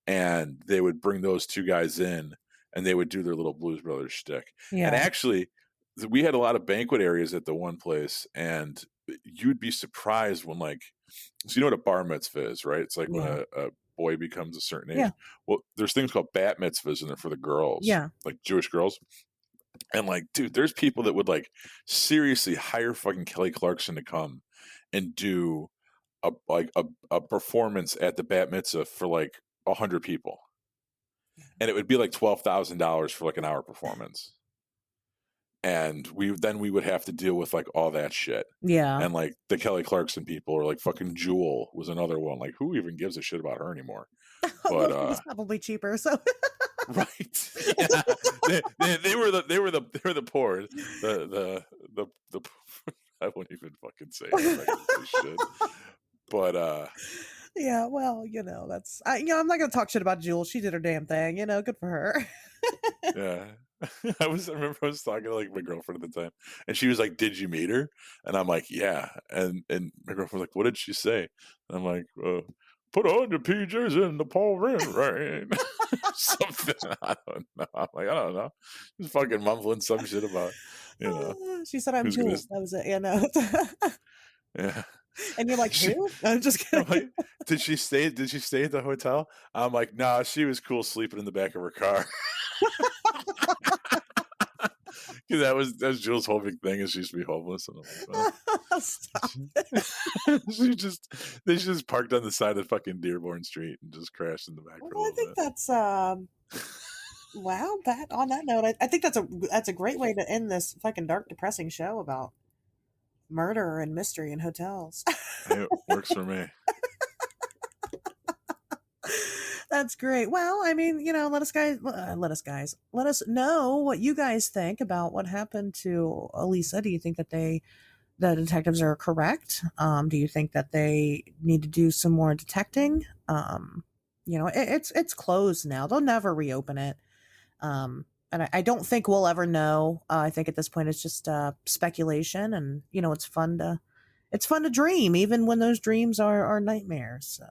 and they would bring those two guys in and they would do their little Blues Brothers shtick. And Yeah. actually, we had a lot of banquet areas at the one place, and you'd be surprised when like, so you know what a bar mitzvah is, right? It's like when Yeah. a boy becomes a certain age. Yeah. Well, there's things called bat mitzvahs, and they're for the girls, Yeah. like Jewish girls. And like, dude, there's people that would like seriously hire fucking Kelly Clarkson to come and do a performance at the bat mitzvah for like 100 people, and it would be like $12,000 for like an hour performance. And we would have to deal with like all that shit. Yeah. And like the Kelly Clarkson people, or like fucking Jewel was another one. Like, who even gives a shit about her anymore? Well, But it was probably cheaper, so right, yeah. they were the poor. The I won't even fucking say it. I should. But yeah, well, that's I'm not gonna talk shit about Jules. She did her damn thing, good for her. yeah. I remember I was talking to like my girlfriend at the time, and she was like, "Did you meet her?" And I'm like, "Yeah." And my girlfriend was like, "What did she say?" And I'm like, "Put on your PJs in the pouring rain." Something, I don't know. I'm like, I don't know. Just fucking mumbling some shit about, She said, "I'm who's gonna, Jules." That was it. Yeah, no. yeah. And you're like, who? I'm just I'm kidding. like, did she stay at the hotel? I'm like, nah, she was cool sleeping in the back of her car. Because that's Jules' whole big thing, is she used to be homeless. And I'm like, well, Stop. they just parked on the side of fucking Dearborn Street and just crashed in the back for a Well, I little think bit. that's wow. That on that note, I think that's a great way to end this fucking dark, depressing show about murder and mystery in hotels. It works for me. That's great. Well, I mean, let us know what you guys think about what happened to Elisa. Do you think that the detectives are correct? Do you think that they need to do some more detecting? It's closed now. They'll never reopen it. And I don't think we'll ever know. I think at this point it's just speculation, and it's fun to dream, even when those dreams are nightmares. So.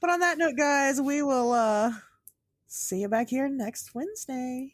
But on that note, guys, we will see you back here next Wednesday.